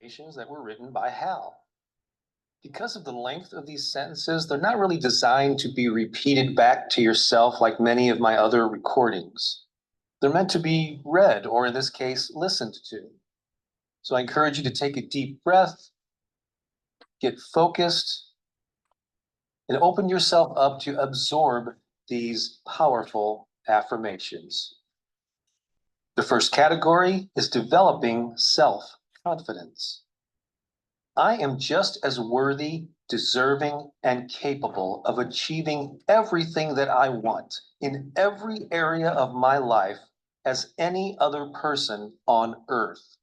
that were written by Hal. Because of the length of these sentences, they're not really designed to be repeated back to yourself like many of my other recordings. They're meant to be read, or in this case, listened to. So I encourage you to take a deep breath, get focused, and open yourself up to absorb these powerful affirmations. The first category is developing self-confidence. I am just as worthy, deserving, and capable of achieving everything that I want in every area of my life as any other person on earth.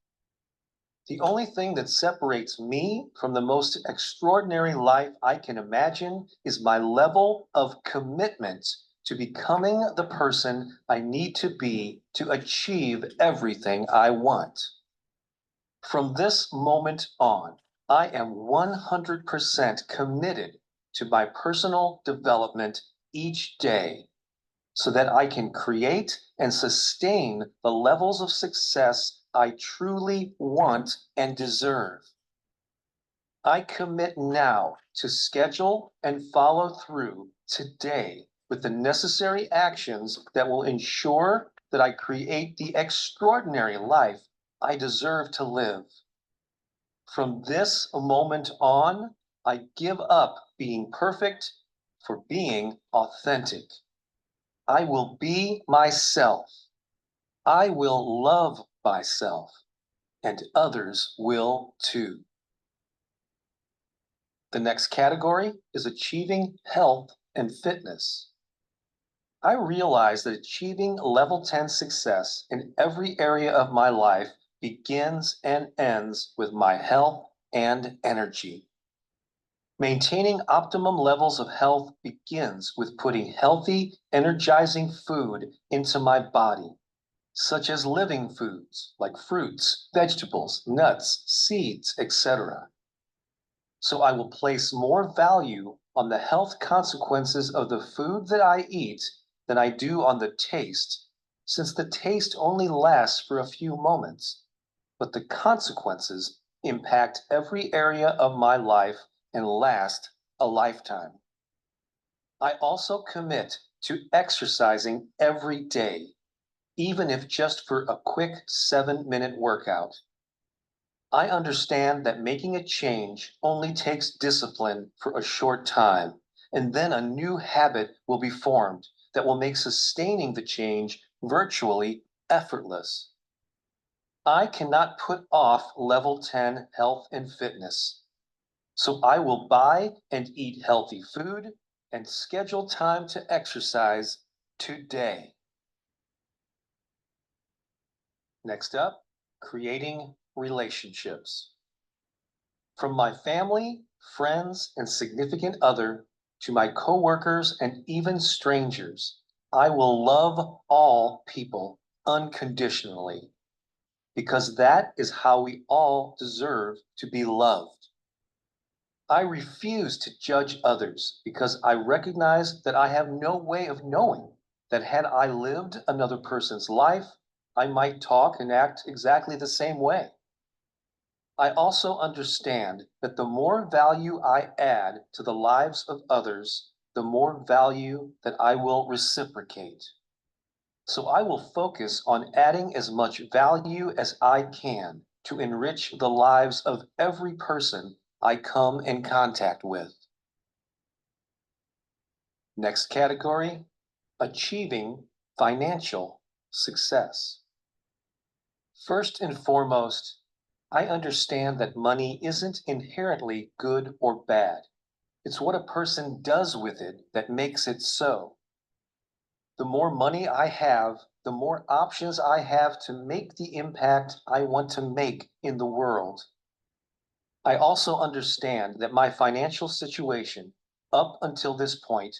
The only thing that separates me from the most extraordinary life I can imagine is my level of commitment to becoming the person I need to be to achieve everything I want. From this moment on, I am 100% committed to my personal development each day so that I can create and sustain the levels of success I truly want and deserve. I commit now to schedule and follow through today with the necessary actions that will ensure that I create the extraordinary life I deserve to live. From this moment on, I give up being perfect for being authentic. I will be myself. I will love myself, and others will too. The next category is achieving health and fitness. I realize that achieving level 10 success in every area of my life begins and ends with my health and energy. Maintaining optimum levels of health begins with putting healthy, energizing food into my body, such as living foods like fruits, vegetables, nuts, seeds, etc. So I will place more value on the health consequences of the food that I eat than I do on the taste, since the taste only lasts for a few moments, but the consequences impact every area of my life and last a lifetime. I also commit to exercising every day, even if just for a quick 7-minute workout. I understand that making a change only takes discipline for a short time, and then a new habit will be formed that will make sustaining the change virtually effortless. I cannot put off level 10 health and fitness, so I will buy and eat healthy food and schedule time to exercise today. Next up, creating relationships. From my family, friends, and significant other to my coworkers and even strangers, I will love all people unconditionally because that is how we all deserve to be loved. I refuse to judge others because I recognize that I have no way of knowing that had I lived another person's life, I might talk and act exactly the same way. I also understand that the more value I add to the lives of others, the more value that I will reciprocate. So I will focus on adding as much value as I can to enrich the lives of every person I come in contact with. Next category, achieving financial success. First and foremost, I understand that money isn't inherently good or bad. It's what a person does with it that makes it so. The more money I have, the more options I have to make the impact I want to make in the world. I also understand that my financial situation up until this point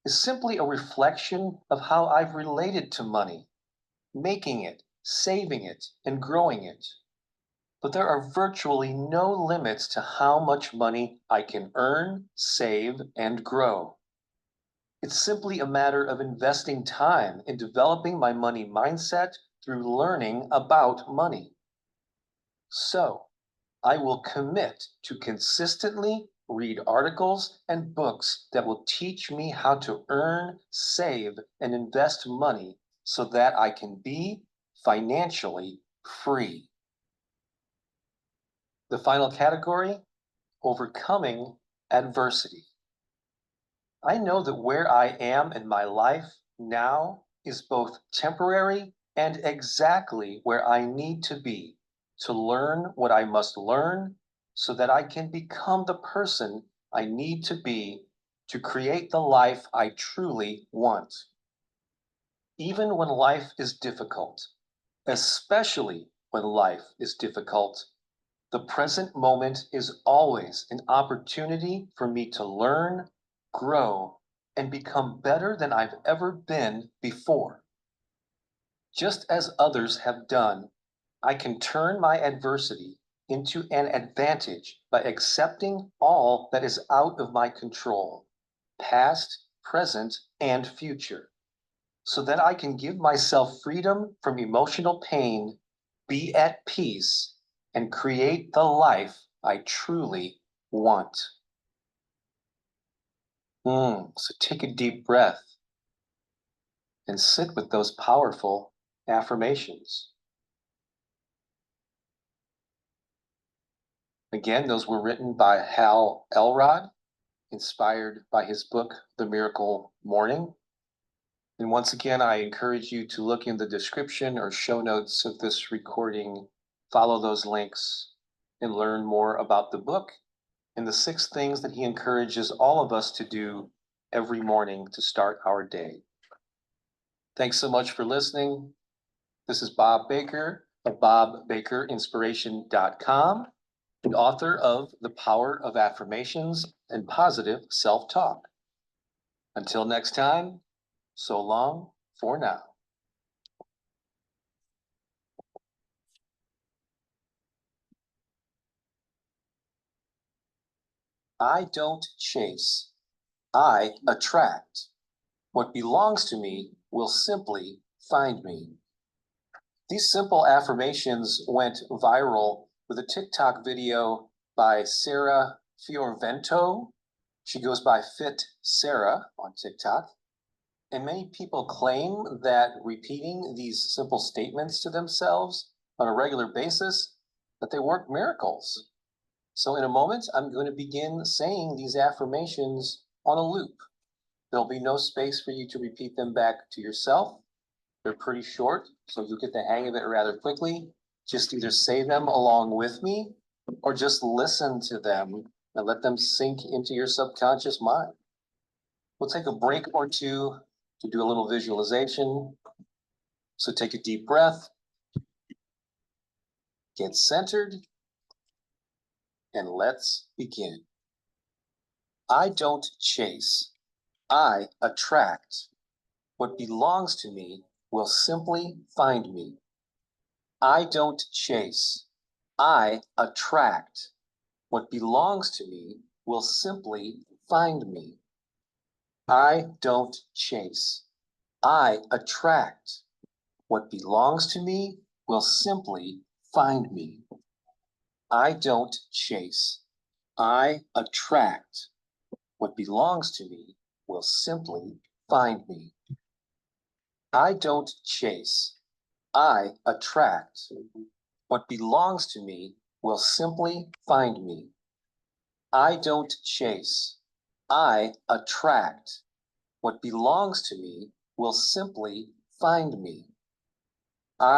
is simply a reflection of how I've related to money, making it, saving it, and growing it. But there are virtually no limits to how much money I can earn, save, and grow. It's simply a matter of investing time in developing my money mindset through learning about money. So, I will commit to consistently read articles and books that will teach me how to earn, save, and invest money so that I can be financially free. The final category, overcoming adversity. I know that where I am in my life now is both temporary and exactly where I need to be to learn what I must learn so that I can become the person I need to be to create the life I truly want. Even when life is difficult, especially when life is difficult, the present moment is always an opportunity for me to learn, grow, and become better than I've ever been before. Just as others have done, I can turn my adversity into an advantage by accepting all that is out of my control, past, present, and future, so that I can give myself freedom from emotional pain, be at peace, and create the life I truly want. So take a deep breath and sit with those powerful affirmations. Again, those were written by Hal Elrod, inspired by his book, The Miracle Morning. And once again, I encourage you to look in the description or show notes of this recording, follow those links, and learn more about the book and the 6 things that he encourages all of us to do every morning to start our day. Thanks so much for listening. This is Bob Baker of bobbakerinspiration.com, the author of The Power of Affirmations and Positive Self-Talk. Until next time, so long for now. I don't chase, I attract. What belongs to me will simply find me. These simple affirmations went viral with a TikTok video by Sarah Fiorvento. She goes by Fit Sarah on TikTok. And many people claim that repeating these simple statements to themselves on a regular basis, that they work miracles. So in a moment, I'm going to begin saying these affirmations on a loop. There'll be no space for you to repeat them back to yourself. They're pretty short, so you'll get the hang of it rather quickly. Just either say them along with me or just listen to them and let them sink into your subconscious mind. We'll take a break or two to do a little visualization. So take a deep breath, get centered, and let's begin. I don't chase, I attract. What belongs to me will simply find me. I don't chase, I attract. What belongs to me will simply find me. I don't chase, I attract. What belongs to me will simply find me. I don't chase, I attract. What belongs to me will simply find me. I don't chase, I attract. What belongs to me will simply find me. I don't chase, I attract. What belongs to me will simply find me.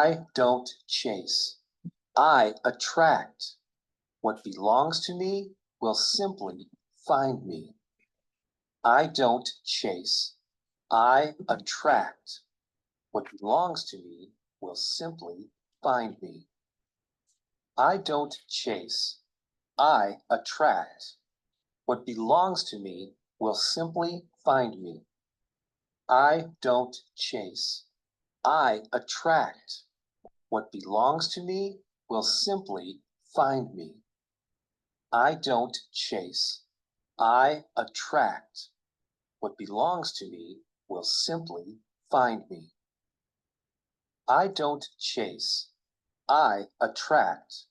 I don't chase, I attract. What belongs to me will simply find me. I don't chase, I attract. What belongs to me will simply find me. I don't chase, I attract. What belongs to me will simply find me. I don't chase, I attract. What belongs to me will simply find me. I don't chase, I attract. What belongs to me will simply find me. I don't chase, I attract.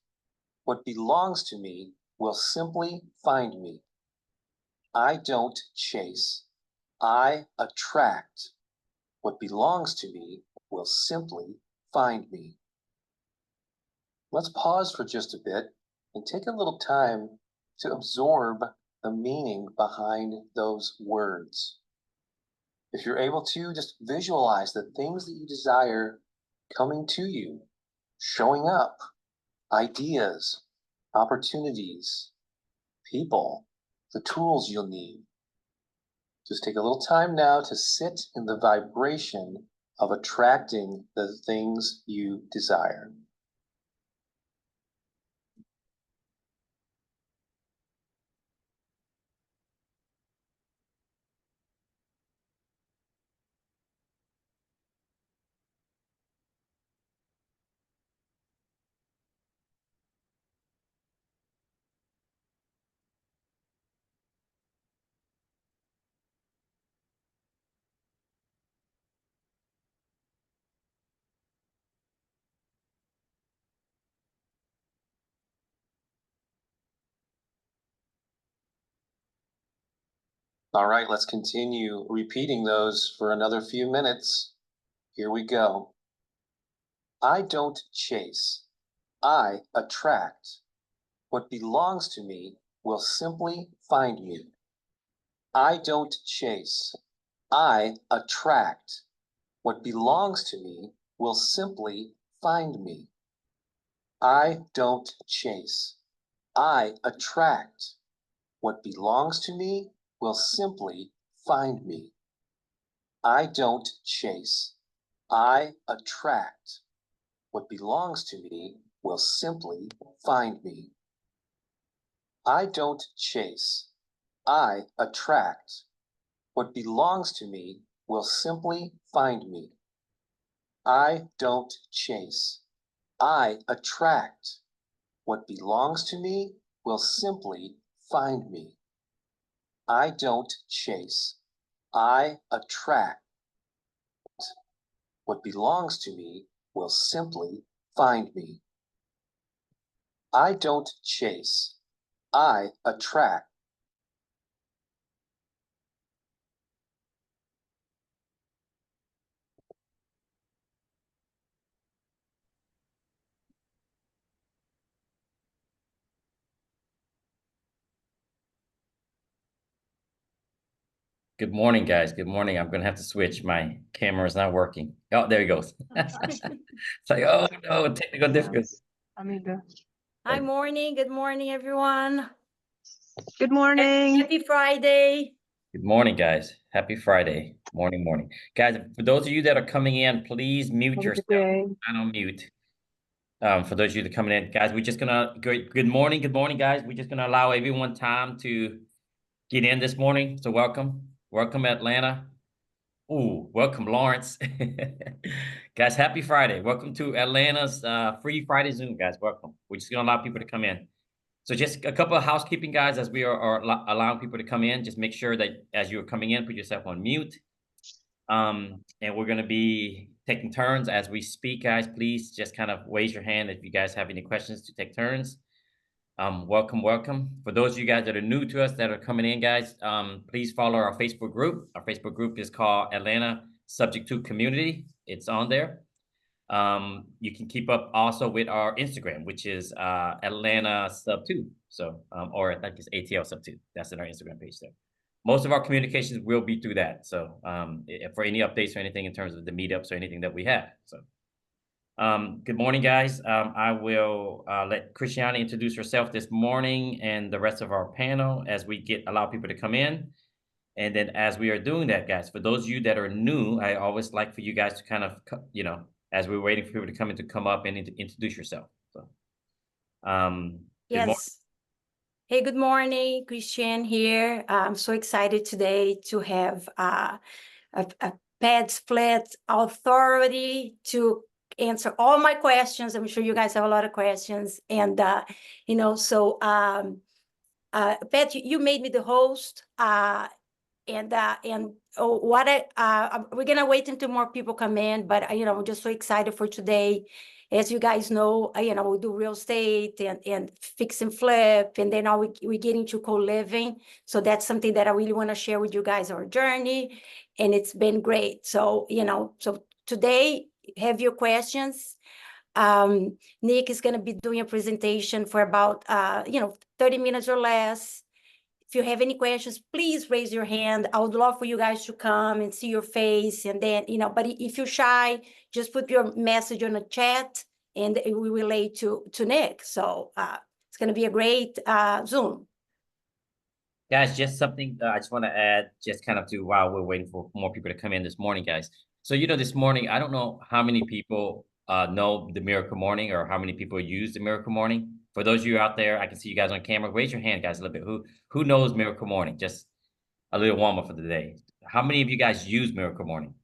What belongs to me will simply find me. I don't chase. I attract. What belongs to me will simply find me. Let's pause for just a bit and take a little time to absorb the meaning behind those words. If you're able to, just visualize the things that you desire coming to you, showing up, ideas, opportunities, people, the tools you'll need. Just take a little time now to sit in the vibration of attracting the things you desire. All right, let's continue repeating those for another few minutes. Here we go. I don't chase. I attract. What belongs to me will simply find me. I don't chase. I attract. What belongs to me will simply find me. I don't chase. I attract. What belongs to me will simply find me. I don't chase. I attract. What belongs to me will simply find me. I don't chase. I attract. What belongs to me will simply find me. I don't chase. I attract. What belongs to me will simply find me. I don't chase. I attract. What belongs to me will simply find me. I don't chase. I attract. Good morning, guys. Good morning. I'm going to have to switch. My camera is not working. Oh, there he goes. It's like, oh, no, technical difficulty. Hi, morning. Good morning, everyone. Good morning. Happy Friday. Good morning, guys. Happy Friday. Morning. Guys, for those of you that are coming in, please mute yourself. Not on mute. For those of you that are coming in, guys, we're just going to, good morning, guys. We're just going to allow everyone time to get in this morning. So welcome. Welcome, Atlanta. Ooh, welcome, Lawrence. Guys, happy Friday. Welcome to Atlanta's free Friday Zoom, guys. Welcome. We're just going to allow people to come in. So just a couple of housekeeping, guys, as we are allowing people to come in. Just make sure that as you're coming in, put yourself on mute. And we're going to be taking turns as we speak, guys. Please just kind of raise your hand if you guys have any questions to take turns. Welcome. For those of you guys that are new to us that are coming in, guys, please follow our Facebook group. Our Facebook group is called Atlanta Subject to Community. It's on there. You can keep up also with our Instagram, which is Atlanta Sub 2. So, or I think it's ATL Sub 2. That's in our Instagram page there. Most of our communications will be through that. So, for any updates or anything in terms of the meetups or anything that we have. So. Good morning, guys. I will let Christiane introduce herself this morning and the rest of our panel as we allow people to come in. And then as we are doing that, guys, for those of you that are new, I always like for you guys to kind of, as we're waiting for people to come in, to come up and introduce yourself. So, yes. Hey, good morning. Christiane here. I'm so excited today to have a PadSplit authority to answer all my questions. I'm sure you guys have a lot of questions. And, so Pat, you made me the host. we're gonna wait until more people come in, but I'm just so excited for today. As you guys know, we do real estate and fix and flip, and then now we get into co-living. So that's something that I really want to share with you guys, our journey, and it's been great. So, so today, have your questions. Nick is going to be doing a presentation for about 30 minutes or less. If you have any questions, please raise your hand. I would love for you guys to come and see your face. And then, but if you're shy, just put your message on the chat and we relay to Nick. So it's going to be a great Zoom. Guys, just something I just want to add, just kind of to while we're waiting for more people to come in this morning, guys. So, this morning, I don't know how many people know the Miracle Morning or how many people use the Miracle Morning. For those of you out there, I can see you guys on camera. Raise your hand, guys, a little bit. Who knows Miracle Morning? Just a little warm up for the day. How many of you guys use Miracle Morning?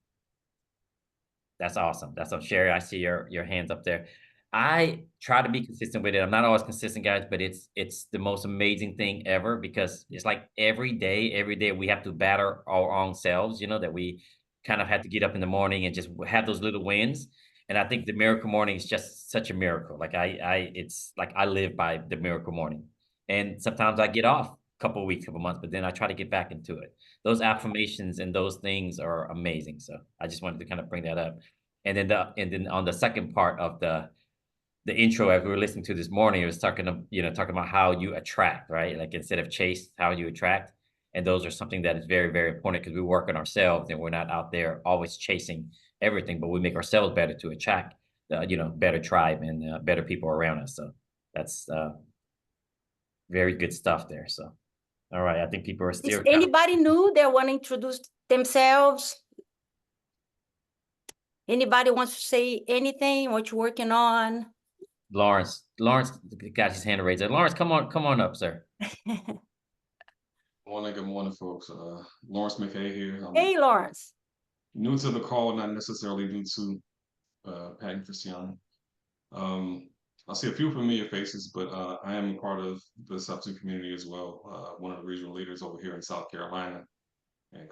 That's awesome. That's up, Sherry. I see your hands up there. I try to be consistent with it. I'm not always consistent, guys, but it's the most amazing thing ever because it's like every day we have to batter our own selves, that we kind of had to get up in the morning and just have those little wins. And I think the Miracle Morning is just such a miracle. Like it's like I live by the Miracle Morning. And sometimes I get off a couple of weeks, couple of months, but then I try to get back into it. Those affirmations and those things are amazing. So I just wanted to kind of bring that up. And then on the second part of the intro, as we were listening to this morning, it was talking about how you attract, right? Like instead of chase, how you attract. And those are something that is very, very important because we work on ourselves and we're not out there always chasing everything, but we make ourselves better to attract, better tribe and better people around us. So that's very good stuff there. So, all right. I think people are still. Is anybody new that want to introduce themselves? Anybody wants to say anything? What you're working on? Lawrence got his hand raised. Lawrence, come on up, sir. Good morning, folks. Lawrence McKay here. Hey, Lawrence. New to the call, not necessarily new to Pat and Christiane. I see a few familiar faces, but I am a part of the substance community as well. One of the regional leaders over here in South Carolina, and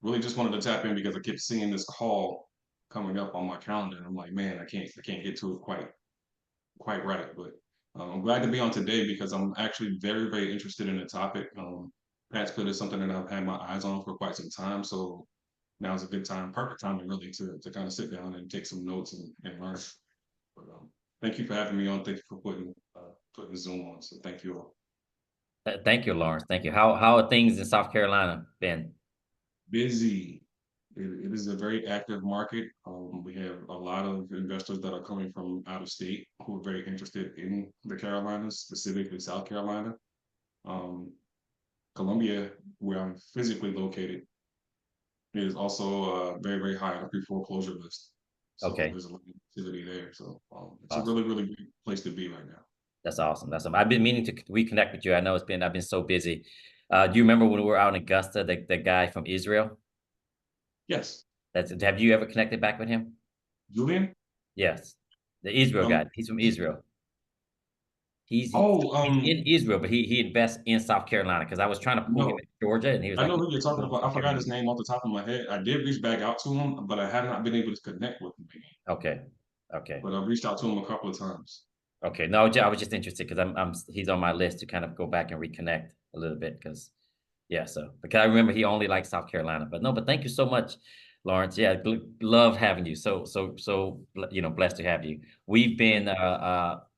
really just wanted to tap in because I kept seeing this call coming up on my calendar, and I'm like, man, I can't get to it quite right, but I'm glad to be on today because I'm actually very, very interested in the topic. PadSplit is something that I've had my eyes on for quite some time, so now is a good time, perfect time really to kind of sit down and take some notes and learn. But thank you for having me on. Thank you for putting Zoom on. So thank you all. Thank you, Lawrence. Thank you. How are things in South Carolina been? Busy. It is a very active market. We have a lot of investors that are coming from out of state who are very interested in the Carolinas, specifically South Carolina. Columbia, where I'm physically located, is also very, very high on the pre-foreclosure list. So Okay. there's a lot of activity there. So it's Awesome. a really, really great place to be right now. That's awesome. I've been meaning to reconnect with you. I know I've been so busy. Do you remember when we were out in Augusta, the guy from Israel? Yes. Have you ever connected back with him? Julian? Yes. The Israel guy. He's from Israel. He's in Israel, but he invests in South Carolina because I was trying to pull him in Georgia, and he was I like, know who you're talking about. I forgot his name off the top of my head. I did reach back out to him, but I have not been able to connect with him again. Okay. But I've reached out to him a couple of times. Okay. No, I was just interested because he's on my list to kind of go back and reconnect a little bit because I remember he only likes South Carolina. But thank you so much, Lawrence. Yeah, love having you. So blessed to have you. We've been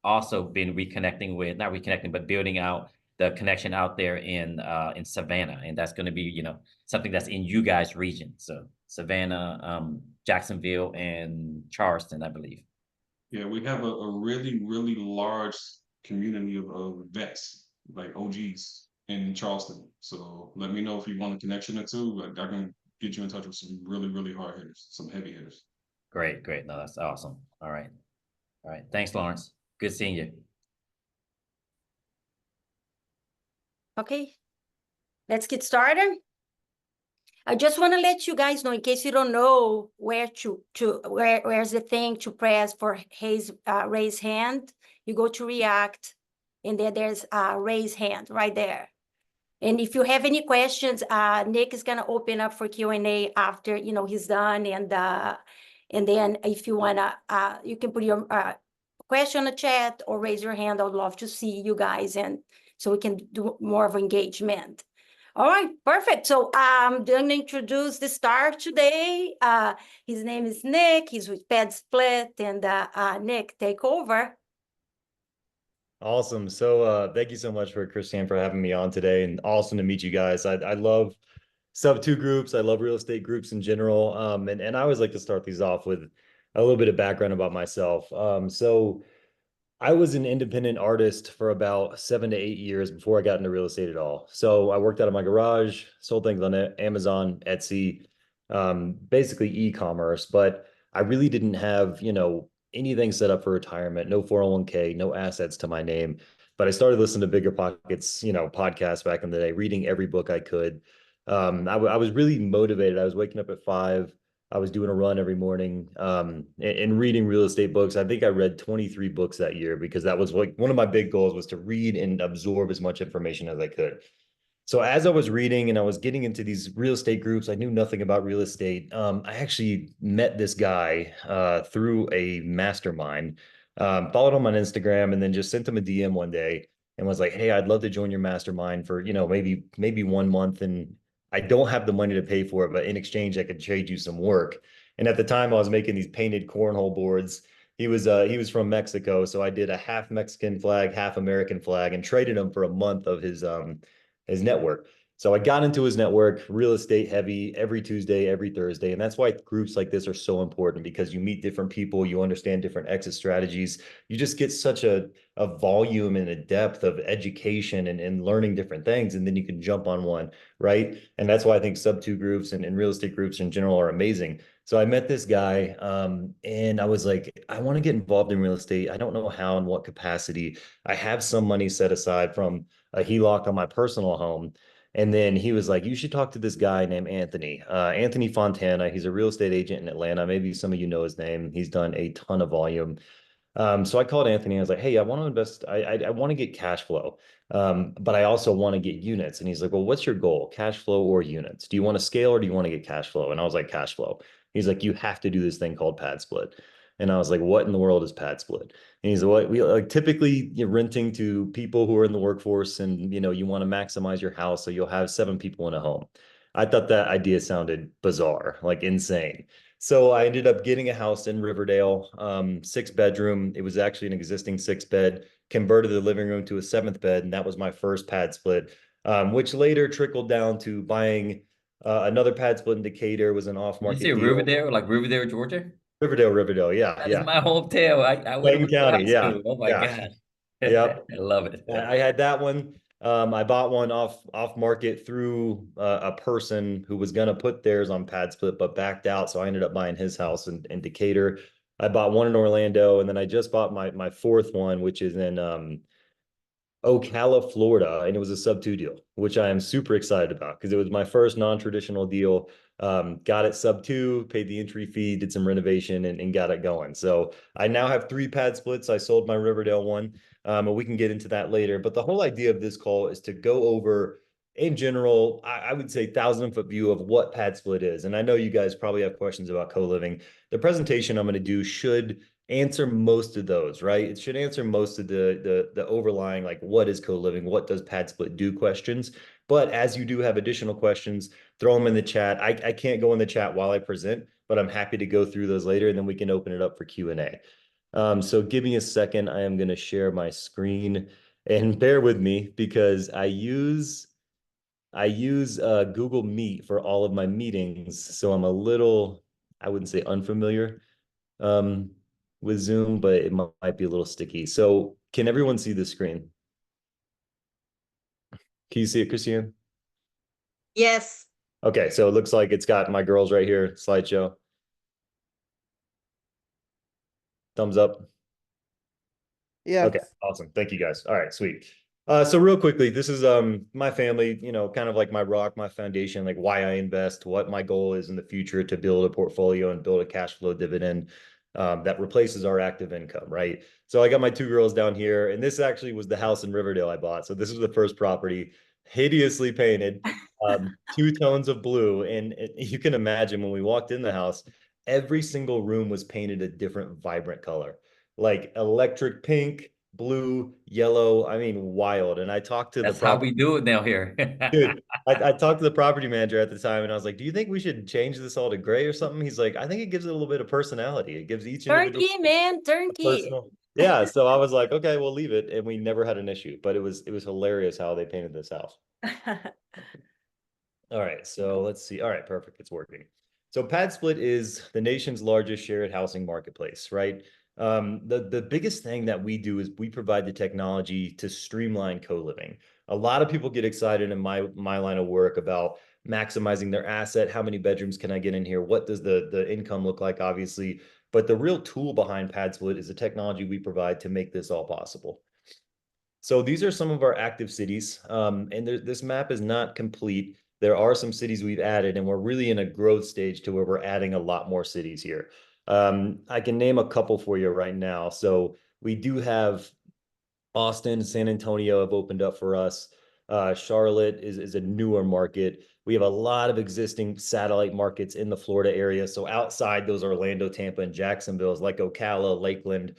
also been not reconnecting, but building out the connection out there in Savannah, and that's going to be something that's in you guys' region. So Savannah, Jacksonville, and Charleston, I believe. Yeah, we have a really, really large community of vets, like OGs in Charleston. So let me know if you want a connection or two. I can get you in touch with some really, really hard hitters, some heavy hitters. Great. No, that's awesome. All right. Thanks, Lawrence. Good seeing you. Okay, let's get started. I just want to let you guys know, in case you don't know where's the thing to press for raise hand. You go to React, and there's raise hand right there. And if you have any questions, Nick is gonna open up for Q&A after, you know, he's done. And then if you wanna, you can put your question in the chat or raise your hand. I would love to see you guys, and so we can do more of engagement. All right, perfect. So I'm going to introduce the star today. His name is Nick. He's with PadSplit, and Nick, take over. Awesome. So thank you so much for Christiane for having me on today, and awesome to meet you guys. I love sub two groups. I love real estate groups in general. And I always like to start these off with a little bit of background about myself. So I was an independent artist for about 7 to 8 years before I got into real estate at all. So I worked out of my garage, sold things on Amazon, Etsy, basically e-commerce, but I really didn't have, you know, anything set up for retirement, no 401k, no assets to my name. But I started listening to Bigger Pockets, you know, podcasts back in the day, reading every book I could. I was really motivated. I was waking up at 5. I was doing a run every morning, and reading real estate books. I think I read 23 books that year because that was like one of my big goals, was to read and absorb as much information as I could. So as I was reading and I was getting into these real estate groups, I knew nothing about real estate. I actually met this guy through a mastermind, followed him on Instagram, and then just sent him a DM one day and was like, "Hey, I'd love to join your mastermind for, you know, maybe 1 month, and I don't have the money to pay for it, but in exchange, I could trade you some work." And at the time, I was making these painted cornhole boards. He was from Mexico, so I did a half Mexican flag, half American flag, and traded him for a month of his network. So I got into his network, real estate heavy, every Tuesday, every Thursday. And that's why groups like this are so important, because you meet different people, you understand different exit strategies. You just get such a volume and a depth of education and learning different things. And then you can jump on one, right? And that's why I think sub two groups and real estate groups in general are amazing. So I met this guy, and I was like, I want to get involved in real estate. I don't know how and what capacity. I have some money set aside from a HELOC on my personal home. And then he was like, you should talk to this guy named Anthony, Anthony Fontana. He's a real estate agent in Atlanta. Maybe some of you know his name. He's done a ton of volume. So I called Anthony. I was like, hey, I want to invest. I want to get cash flow, but I also want to get units. And he's like, well, what's your goal? Cash flow or units? Do you want to scale or do you want to get cash flow? And I was like, cash flow. He's like, you have to do this thing called PadSplit. And I was like, what in the world is PadSplit? And he's like, what we like, typically you're renting to people who are in the workforce, and you know, you want to maximize your house, so you'll have 7 people in a home. I thought that idea sounded bizarre, like insane. So I ended up getting a house in Riverdale, 6-bedroom. It was actually an existing 6-bed, converted the living room to a 7th bed, and that was my first PadSplit, which later trickled down to buying another PadSplit in Decatur. Was an off-market Did you say deal. Riverdale, like Riverdale, Georgia? Riverdale, yeah, That yeah. is my hometown. I went Clayton to high County, yeah, school. Oh my yeah. gosh. Yep. I love it. I had that one. I bought one off market through a person who was going to put theirs on PadSplit, but backed out. So I ended up buying his house in Decatur. I bought one in Orlando, and then I just bought my 4th one, which is in Ocala, Florida, and it was a sub 2 deal, which I am super excited about because it was my first non-traditional deal. Got it sub 2, paid the entry fee, did some renovation, and got it going. So I now have 3 PadSplits. I sold my Riverdale one, and we can get into that later. But the whole idea of this call is to go over, in general, I would say 1,000-foot view of what PadSplit is. And I know you guys probably have questions about co-living. The presentation I'm going to do should answer most of those, right? It should answer most of the overlying, like, what is co-living, what does PadSplit do questions. But as you do have additional questions, throw them in the chat. I can't go in the chat while I present, but I'm happy to go through those later, and then we can open it up for Q&A. So give me a second. I am going to share my screen, and bear with me because I use Google Meet for all of my meetings. So I'm a little, I wouldn't say unfamiliar with Zoom, but it might be a little sticky. So can everyone see the screen? Can you see it, Christiane? Yes. Okay, so it looks like it's got my girls right here, slideshow. Thumbs up. Yeah. Okay, awesome. Thank you guys. All right, sweet. So real quickly, this is my family, you know, kind of like my rock, my foundation, like why I invest, what my goal is in the future to build a portfolio and build a cash flow dividend that replaces our active income, right? So I got my 2 girls down here, and this actually was the house in Riverdale I bought. So this is the first property. hideously painted, 2 tones of blue. And you can imagine when we walked in the house, every single room was painted a different vibrant color, like electric pink, blue, yellow. I mean, wild. And I talked to That's how we do it now here. dude, I talked to the property manager at the time and I was like, do you think we should change this all to gray or something? He's like, I think it gives it a little bit of personality. It gives each individual Turnkey, man, turnkey. personal. Yeah. So I was like, okay, we'll leave it. And we never had an issue, but it was hilarious how they painted this house. All right, so let's see. All right, perfect. It's working. So PadSplit is the nation's largest shared housing marketplace, right? The biggest thing that we do is we provide the technology to streamline co-living. A lot of people get excited in my line of work about maximizing their asset. How many bedrooms can I get in here? What does the income look like, obviously? But the real tool behind PadSplit is the technology we provide to make this all possible. So these are some of our active cities, and this map is not complete. There are some cities we've added, and we're really in a growth stage to where we're adding a lot more cities here. I can name a couple for you right now. So we do have Austin, San Antonio have opened up for us. Charlotte is a newer market. We have a lot of existing satellite markets in the Florida area. So outside those Orlando, Tampa, and Jacksonville's like Ocala, Lakeland,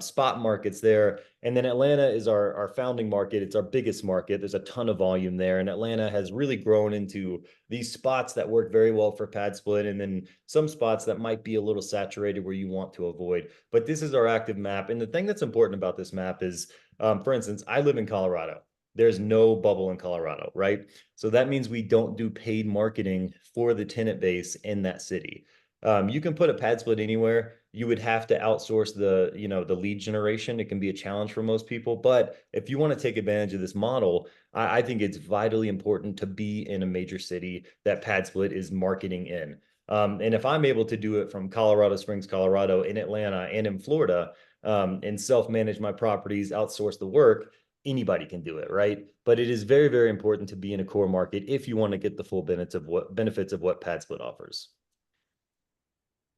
spot markets there. And then Atlanta is our founding market. It's our biggest market. There's a ton of volume there. And Atlanta has really grown into these spots that work very well for PadSplit, and then some spots that might be a little saturated where you want to avoid. But this is our active map. And the thing that's important about this map is, for instance, I live in Colorado. There's no bubble in Colorado, right? So that means we don't do paid marketing for the tenant base in that city. You can put a PadSplit anywhere. You would have to outsource the lead generation. It can be a challenge for most people. But if you want to take advantage of this model, I think it's vitally important to be in a major city that PadSplit is marketing in. And if I'm able to do it from Colorado Springs, Colorado, in Atlanta, and in Florida, and self-manage my properties, outsource the work, anybody can do it, right? But it is very, very important to be in a core market if you want to get the full benefits of what PadSplit offers.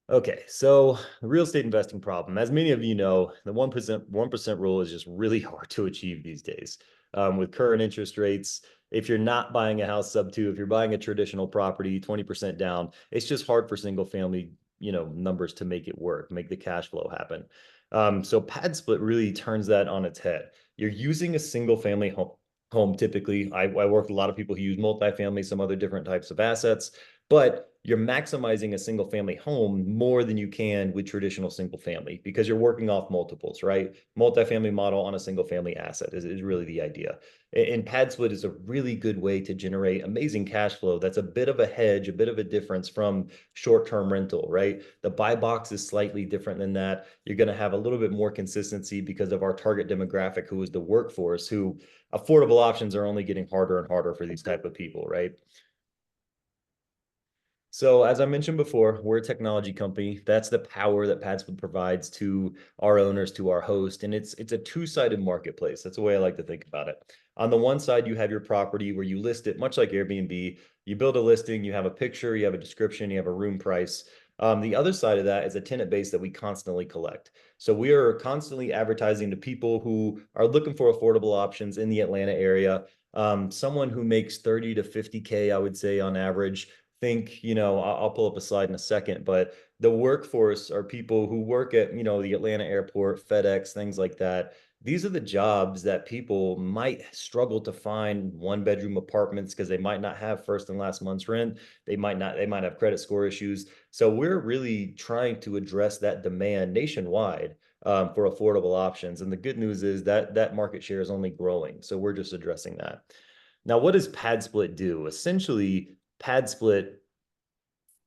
Okay, so the real estate investing problem, as many of you know, the 1% rule is just really hard to achieve these days. With current interest rates, if you're not buying a house sub 2, if you're buying a traditional property 20% down, it's just hard for single family, numbers to make it work, make the cash flow happen. So PadSplit really turns that on its head. You're using a single family home typically. I work with a lot of people who use multifamily, some other different types of assets, but you're maximizing a single family home more than you can with traditional single family because you're working off multiples, right? Multifamily model on a single family asset is really the idea. And PadSplit is a really good way to generate amazing cash flow. That's a bit of a hedge, a bit of a difference from short-term rental, right? The buy box is slightly different than that. You're going to have a little bit more consistency because of our target demographic, who is the workforce, who affordable options are only getting harder and harder for these type of people, right? So as I mentioned before, we're a technology company. That's the power that PadSplit provides to our owners, to our host. And it's a two-sided marketplace. That's the way I like to think about it. On the one side, you have your property where you list it, much like Airbnb. You build a listing, you have a picture, you have a description, you have a room price. The other side of that is a tenant base that we constantly collect. So we are constantly advertising to people who are looking for affordable options in the Atlanta area. Someone who makes 30 to 50K, I would say on average. Think, I'll pull up a slide in a second, but the workforce are people who work at, the Atlanta airport, FedEx, things like that. These are the jobs that people might struggle to find one-bedroom apartments because they might not have first and last month's rent. They might have credit score issues. So we're really trying to address that demand nationwide for affordable options. And the good news is that market share is only growing. So we're just addressing that. Now, what does PadSplit do? Essentially, PadSplit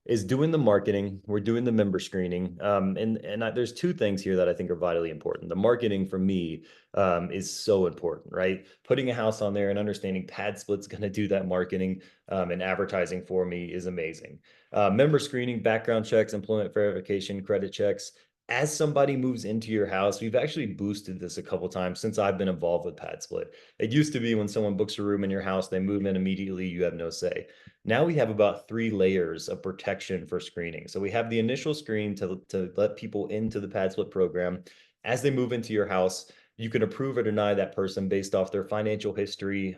is doing the marketing. We're doing the member screening. There's two things here that I think are vitally important. The marketing for me is so important, right? Putting a house on there and understanding PadSplit's going to do that marketing and advertising for me is amazing. Member screening, background checks, employment verification, credit checks. As somebody moves into your house, we've actually boosted this a couple times since I've been involved with PadSplit. It used to be when someone books a room in your house, they move in immediately, you have no say. Now we have about 3 layers of protection for screening. So we have the initial screen to let people into the PadSplit program. As they move into your house, you can approve or deny that person based off their financial history,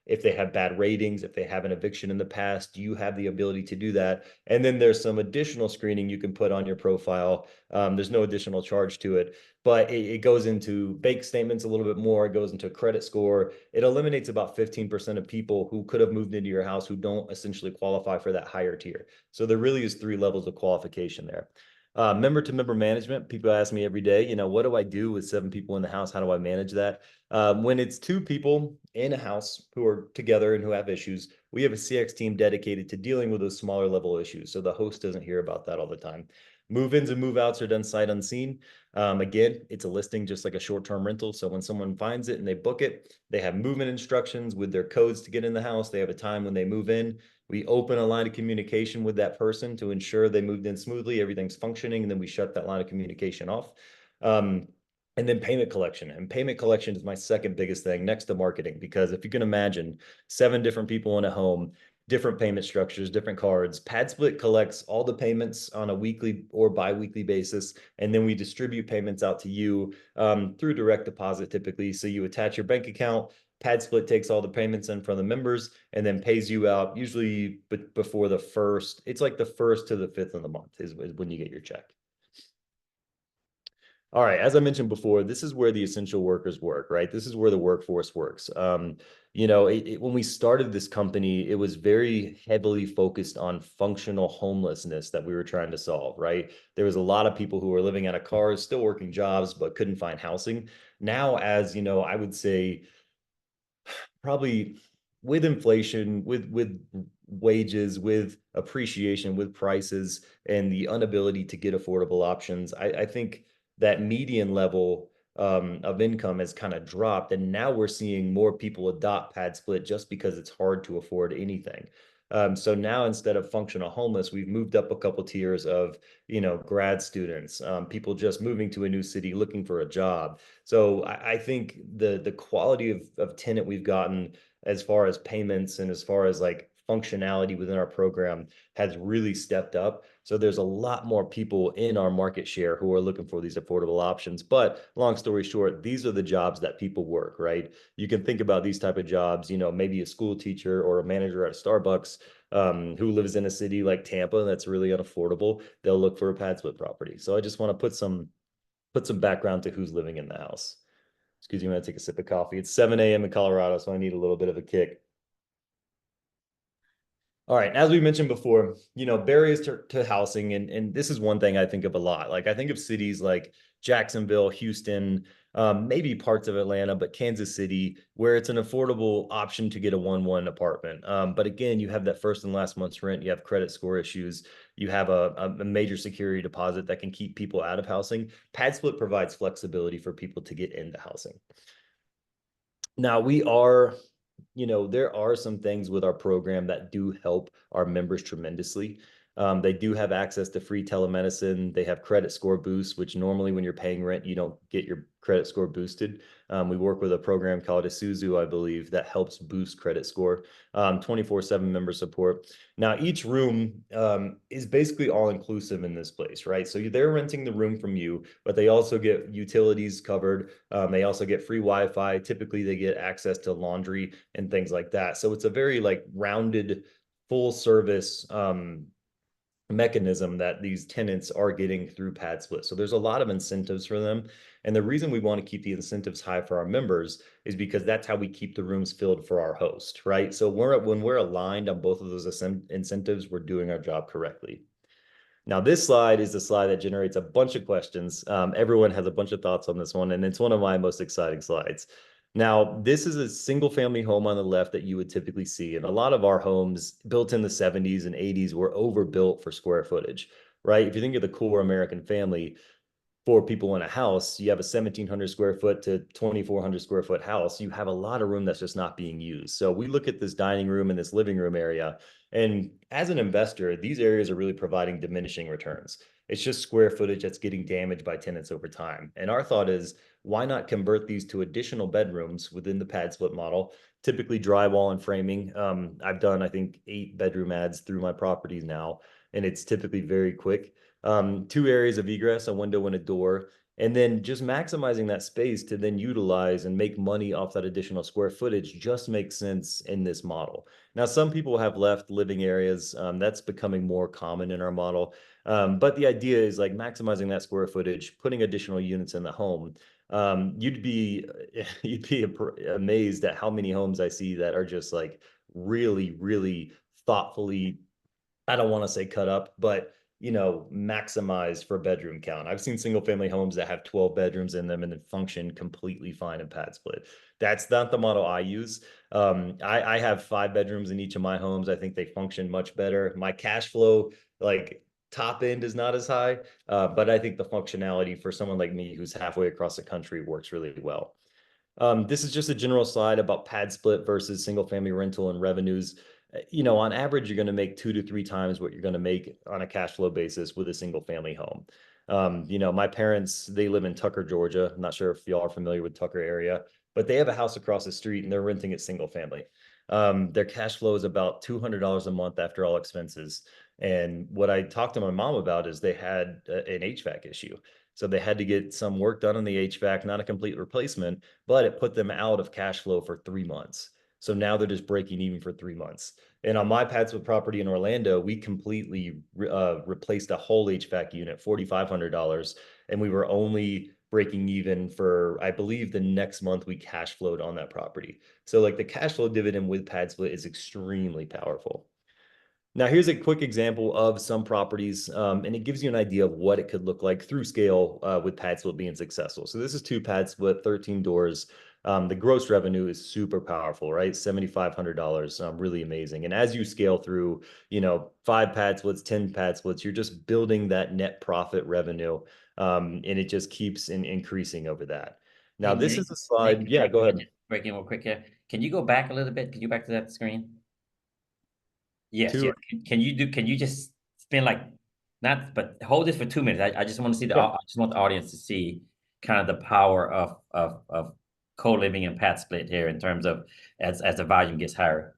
if they have bad ratings, if they have an eviction in the past, you have the ability to do that. And then there's some additional screening you can put on your profile. There's no additional charge to it, but it goes into bank statements a little bit more. It goes into credit score. It eliminates about 15% of people who could have moved into your house who don't essentially qualify for that higher tier. So there really is 3 levels of qualification there. Member to member management. People ask me every day, you know, what do I do with 7 people in the house? How do I manage that? When it's 2 people in a house who are together and who have issues, we have a CX team dedicated to dealing with those smaller level issues. So the host doesn't hear about that all the time. Move-ins and move-outs are done sight unseen. Again, it's a listing just like a short-term rental. So when someone finds it and they book it, they have movement instructions with their codes to get in the house. They have a time when they move in. We open a line of communication with that person to ensure they moved in smoothly, everything's functioning, and then we shut that line of communication off. And then payment collection. And payment collection is my second biggest thing next to marketing, because if you can imagine 7 different people in a home, different payment structures, different cards, PadSplit collects all the payments on a weekly or bi-weekly basis, and then we distribute payments out to you through direct deposit typically. So you attach your bank account, PadSplit takes all the payments in from the members and then pays you out usually before the first, it's like the 1st to the 5th of the month is when you get your check. All right, as I mentioned before, this is where the essential workers work, right? This is where the workforce works. You know, when we started this company, it was very heavily focused on functional homelessness that we were trying to solve, right? There was a lot of people who were living out of cars, still working jobs, but couldn't find housing. Now, as you know, I would say probably with inflation, with wages, with appreciation, with prices, and the inability to get affordable options, I think that median level of income has kind of dropped, and now we're seeing more people adopt PadSplit just because it's hard to afford anything. So now instead of functional homeless, we've moved up a couple tiers of, you know, grad students, people just moving to a new city looking for a job. So I think the quality of tenant we've gotten as far as payments and as far as like functionality within our program has really stepped up. So there's a lot more people in our market share who are looking for these affordable options. But long story short, these are the jobs that people work, right? You can think about these type of jobs, you know, maybe a school teacher or a manager at a Starbucks who lives in a city like Tampa that's really unaffordable. They'll look for a PadSplit property. So I just want to put some background to who's living in the house. Excuse me, I'm gonna take a sip of coffee. It's 7 a.m. in Colorado, so I need a little bit of a kick. All right, as we mentioned before, you know, barriers to housing, and this is one thing I think of a lot. Like I think of cities like Jacksonville, Houston, maybe parts of Atlanta, but Kansas City, where it's an affordable option to get a 1-1 apartment. But again, you have that first and last month's rent, you have credit score issues, you have a major security deposit that can keep people out of housing. PadSplit provides flexibility for people to get into housing. Now we are, you know, there are some things with our program that do help our members tremendously. They do have access to free telemedicine. They have credit score boosts, which normally when you're paying rent, you don't get your credit score boosted. We work with a program called Isuzu, I believe, that helps boost credit score, 24/7 member support. Now, each room is basically all inclusive in this place, right? So they're renting the room from you, but they also get utilities covered. They also get free Wi-Fi. Typically, they get access to laundry and things like that. So it's a very like rounded, full service mechanism that these tenants are getting through PadSplit. So there's a lot of incentives for them. And the reason we want to keep the incentives high for our members is because that's how we keep the rooms filled for our host, right? So when we're aligned on both of those incentives, we're doing our job correctly. Now, this slide is the slide that generates a bunch of questions. Everyone has a bunch of thoughts on this one, and it's one of my most exciting slides. Now, this is a single family home on the left that you would typically see. And a lot of our homes built in the 70s and 80s were overbuilt for square footage, right? If you think of the core American family, 4 people in a house, you have a 1,700 square foot to 2,400 square foot house. You have a lot of room that's just not being used. So we look at this dining room and this living room area. And as an investor, these areas are really providing diminishing returns. It's just square footage that's getting damaged by tenants over time. And our thought is, why not convert these to additional bedrooms within the PadSplit model, typically drywall and framing. I've done, I think, 8 bedroom ads through my properties now, and it's typically very quick. 2 areas of egress, a window and a door. And then just maximizing that space to then utilize and make money off that additional square footage just makes sense in this model. Now, some people have left living areas. That's becoming more common in our model. But the idea is like maximizing that square footage, putting additional units in the home. You'd be amazed at how many homes I see that are just like really, really thoughtfully, I don't want to say cut up, but maximized for bedroom count. I've seen single family homes that have 12 bedrooms in them and then function completely fine in PadSplit. That's not the model I use. I have 5 bedrooms in each of my homes. I think they function much better. My cash flow, like top end, is not as high, but I think the functionality for someone like me who's halfway across the country works really well. This is just a general slide about PadSplit versus single family rental and revenues. On average, you're going to make 2 to 3 times what you're going to make on a cash flow basis with a single family home. My parents, they live in Tucker, Georgia. I'm not sure if y'all are familiar with Tucker area, but they have a house across the street and they're renting it single family. Their cash flow is about $200 a month after all expenses. And what I talked to my mom about is they had an HVAC issue. So they had to get some work done on the HVAC, not a complete replacement, but it put them out of cash flow for 3 months. So now they're just breaking even for 3 months. And on my PadSplit property in Orlando, we completely replaced a whole HVAC unit, $4,500. And we were only breaking even for, I believe, the next month we cash flowed on that property. So like the cash flow dividend with PadSplit is extremely powerful. Now, here's a quick example of some properties, and it gives you an idea of what it could look like through scale with PadSplit being successful. So this is 2 PadSplit, 13 doors. The gross revenue is super powerful, right? $7,500, really amazing. And as you scale through, 5 PadSplits, 10 PadSplits, you're just building that net profit revenue, and it just keeps increasing over that. Now, Hey, this Nick, is a slide. Nick, Yeah, Nick, go ahead. just breaking real quick here. Can you go back a little bit? Can you back to that screen? Yes, yes. Can you just spend like, not, but hold this for 2 minutes. I just want to see I just want the audience to see kind of the power of co-living and PadSplit here in terms of as the volume gets higher.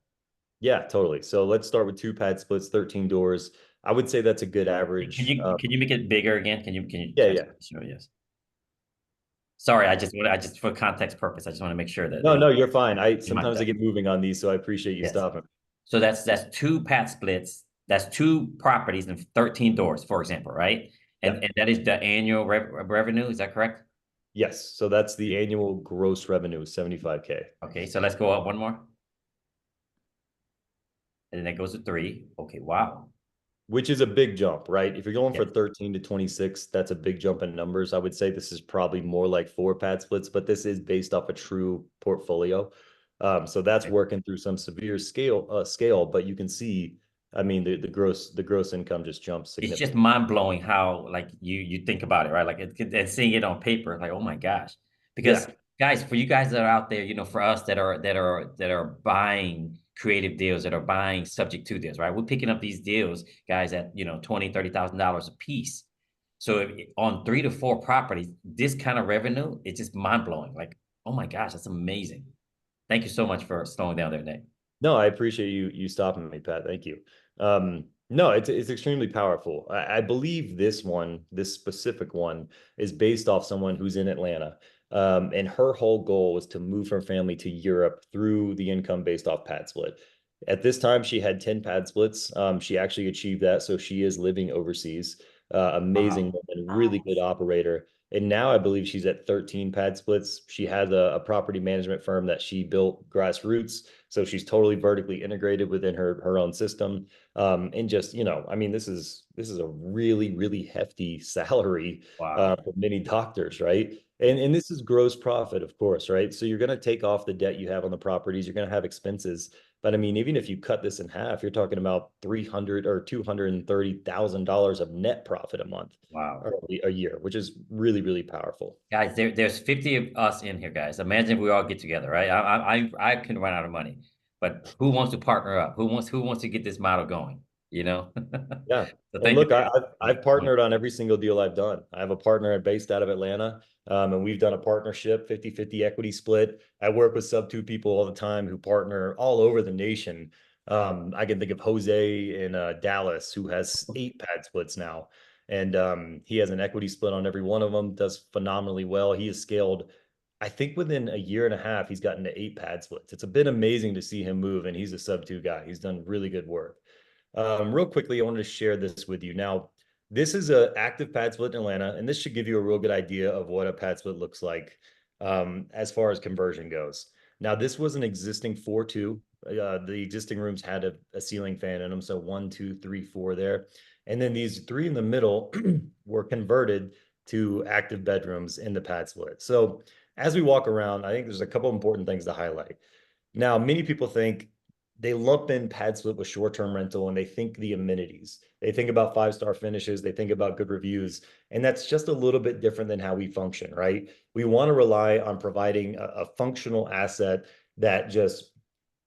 Yeah, totally. So let's start with 2 PadSplits, 13 doors. I would say that's a good average. Can you make it bigger again? Can you Yeah. sure, yes. Sorry, I just for context purpose, I just want to make sure that No, you're fine. Sometimes I get moving on these, so I appreciate you stopping. So that's 2 PadSplits. That's 2 properties and 13 doors, for example, right? And that is the annual revenue. Is that correct? Yes. So that's the annual gross revenue is 75K. Okay, so let's go up one more. And then that goes to 3. Okay, wow. Which is a big jump, right? If you're going for 13 to 26, that's a big jump in numbers. I would say this is probably more like 4 PadSplits, but this is based off a true portfolio. So that's working through some severe scale, but you can see, I mean, the gross income just jumps significantly. It's just mind blowing how like you think about it, right? Like and seeing it on paper, like, oh my gosh. Because guys, for you guys that are out there, for us that are buying creative deals, that are buying subject to deals, right? We're picking up these deals, guys, at $20,000, $30,000 a piece. So on 3 to 4 properties, this kind of revenue, it's just mind blowing. Like, oh my gosh, that's amazing. Thank you so much for slowing down there, Nick. No, I appreciate you stopping me, Pat. Thank you. No, it's extremely powerful. I believe this specific one is based off someone who's in Atlanta. And her whole goal was to move her family to Europe through the income based off PadSplit. At this time, she had 10 PadSplits. She actually achieved that. So she is living overseas. Amazing woman, really good operator. And now I believe she's at 13 PadSplits. She has a property management firm that she built grassroots. So she's totally vertically integrated within her own system. And just, I mean, this is a really, really hefty salary for many doctors, right? And this is gross profit, of course, right? So you're going to take off the debt you have on the properties. You're going to have expenses. But I mean, even if you cut this in half, you're talking about $300,000 or $230,000 of net profit a month. Wow. Or a year, which is really, really powerful. Guys, there's 50 of us in here, guys. Imagine if we all get together, right? I can run out of money, but who wants to partner up? Who wants to get this model going? Yeah. So and look, I've partnered on every single deal I've done. I have a partner based out of Atlanta, and we've done a partnership, 50-50 equity split. I work with sub 2 people all the time who partner all over the nation. I can think of Jose in Dallas, who has 8 pad splits now. And he has an equity split on every one of them, does phenomenally well. He has scaled, I think within a year and a half, he's gotten to 8 pad splits. It's been amazing to see him move, and he's a sub 2 guy. He's done really good work. Real quickly, I wanted to share this with you. Now, this is an active pad split in Atlanta, and this should give you a real good idea of what a pad split looks like as far as conversion goes. Now, this was an existing 4-2. The existing rooms had a ceiling fan in them, so 1, 2, 3, 4 there. And then these 3 in the middle were converted to active bedrooms in the pad split. So as we walk around, I think there's a couple important things to highlight. Now, many people think they lump in pad split with short-term rental, and they think the amenities. They think about 5-star finishes, they think about good reviews, and that's just a little bit different than how we function, right? We want to rely on providing a functional asset that just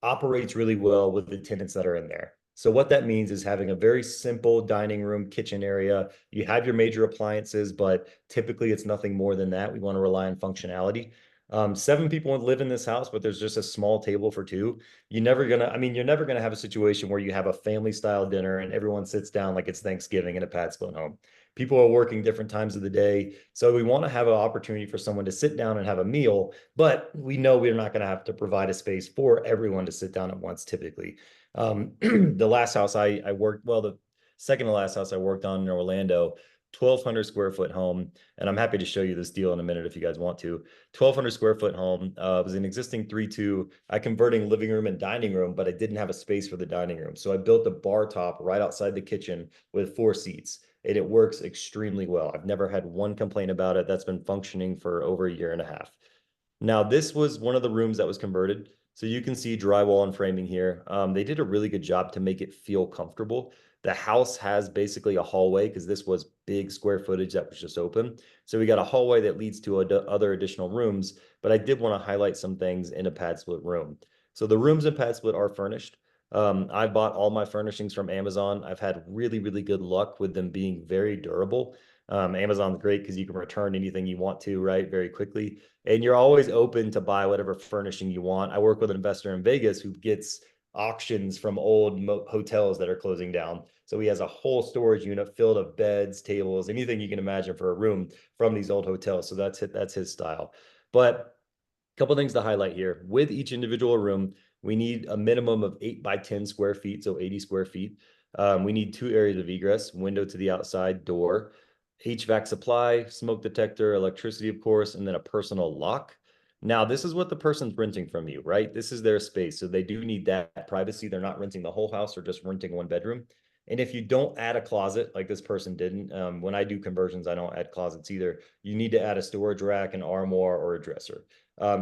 operates really well with the tenants that are in there. So what that means is having a very simple dining room, kitchen area. You have your major appliances, but typically it's nothing more than that. We want to rely on functionality. 7 people live in this house, but there's just a small table for 2. You're never gonna have a situation where you have a family style dinner and everyone sits down like it's Thanksgiving in a pad split home. People are working different times of the day. So we want to have an opportunity for someone to sit down and have a meal, but we know we're not going to have to provide a space for everyone to sit down at once typically. The last house I worked, well, the second to last house I worked on in Orlando, 1,200 square foot home. And I'm happy to show you this deal in a minute if you guys want to. 1,200 square foot home. It was an existing 3-2. I converting living room and dining room, but I didn't have a space for the dining room. So I built a bar top right outside the kitchen with 4 seats. And it works extremely well. I've never had one complaint about it. That's been functioning for over a year and a half. Now, this was one of the rooms that was converted. So you can see drywall and framing here. They did a really good job to make it feel comfortable. The house has basically a hallway because this was big square footage that was just open. So we got a hallway that leads to other additional rooms, but I did want to highlight some things in a pad split room. So the rooms in pad split are furnished. I bought all my furnishings from Amazon. I've had really, really good luck with them being very durable. Amazon's great because you can return anything you want to, right, very quickly. And you're always open to buy whatever furnishing you want. I work with an investor in Vegas who gets auctions from old hotels that are closing down. So he has a whole storage unit filled of beds, tables, anything you can imagine for a room from these old hotels. So that's his style. But a couple things to highlight here. With each individual room, we need a minimum of 8 by 10 square feet, so 80 square feet. We need 2 areas of egress, window to the outside, door, HVAC supply, smoke detector, electricity, of course, and then a personal lock. Now, this is what the person's renting from you, right? This is their space. So they do need that privacy. They're not renting the whole house or just renting one bedroom. And if you don't add a closet like this person didn't, when I do conversions, I don't add closets either. You need to add a storage rack, an armoire, or a dresser.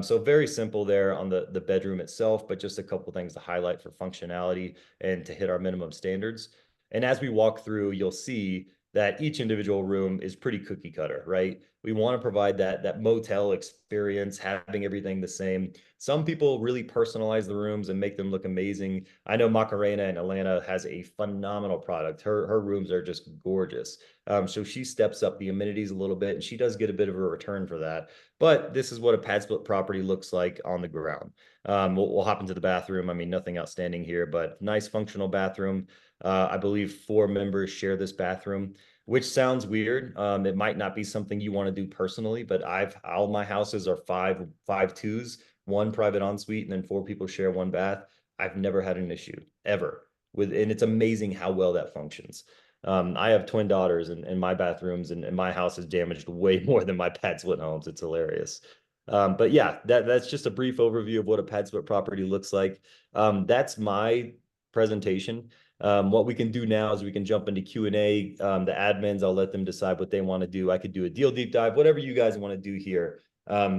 So very simple there on the bedroom itself, but just a couple things to highlight for functionality and to hit our minimum standards. And as we walk through, you'll see that each individual room is pretty cookie cutter, right? We want to provide that motel experience, having everything the same. Some people really personalize the rooms and make them look amazing. I know Macarena in Atlanta has a phenomenal product. Her rooms are just gorgeous. So she steps up the amenities a little bit, and she does get a bit of a return for that. But this is what a pad split property looks like on the ground. We'll hop into the bathroom. I mean, nothing outstanding here, but nice functional bathroom. I believe 4 members share this bathroom, which sounds weird. It might not be something you want to do personally, but all my houses are 5-2s, 1 private ensuite, and then 4 people share 1 bath. I've never had an issue ever and it's amazing how well that functions. I have twin daughters, and my bathrooms and my house is damaged way more than my pad split homes. It's hilarious. But yeah, that's just a brief overview of what a pad split property looks like. That's my presentation. What we can do now is we can jump into Q&A. The admins, I'll let them decide what they want to do. I could do a deal deep dive, whatever you guys want to do here.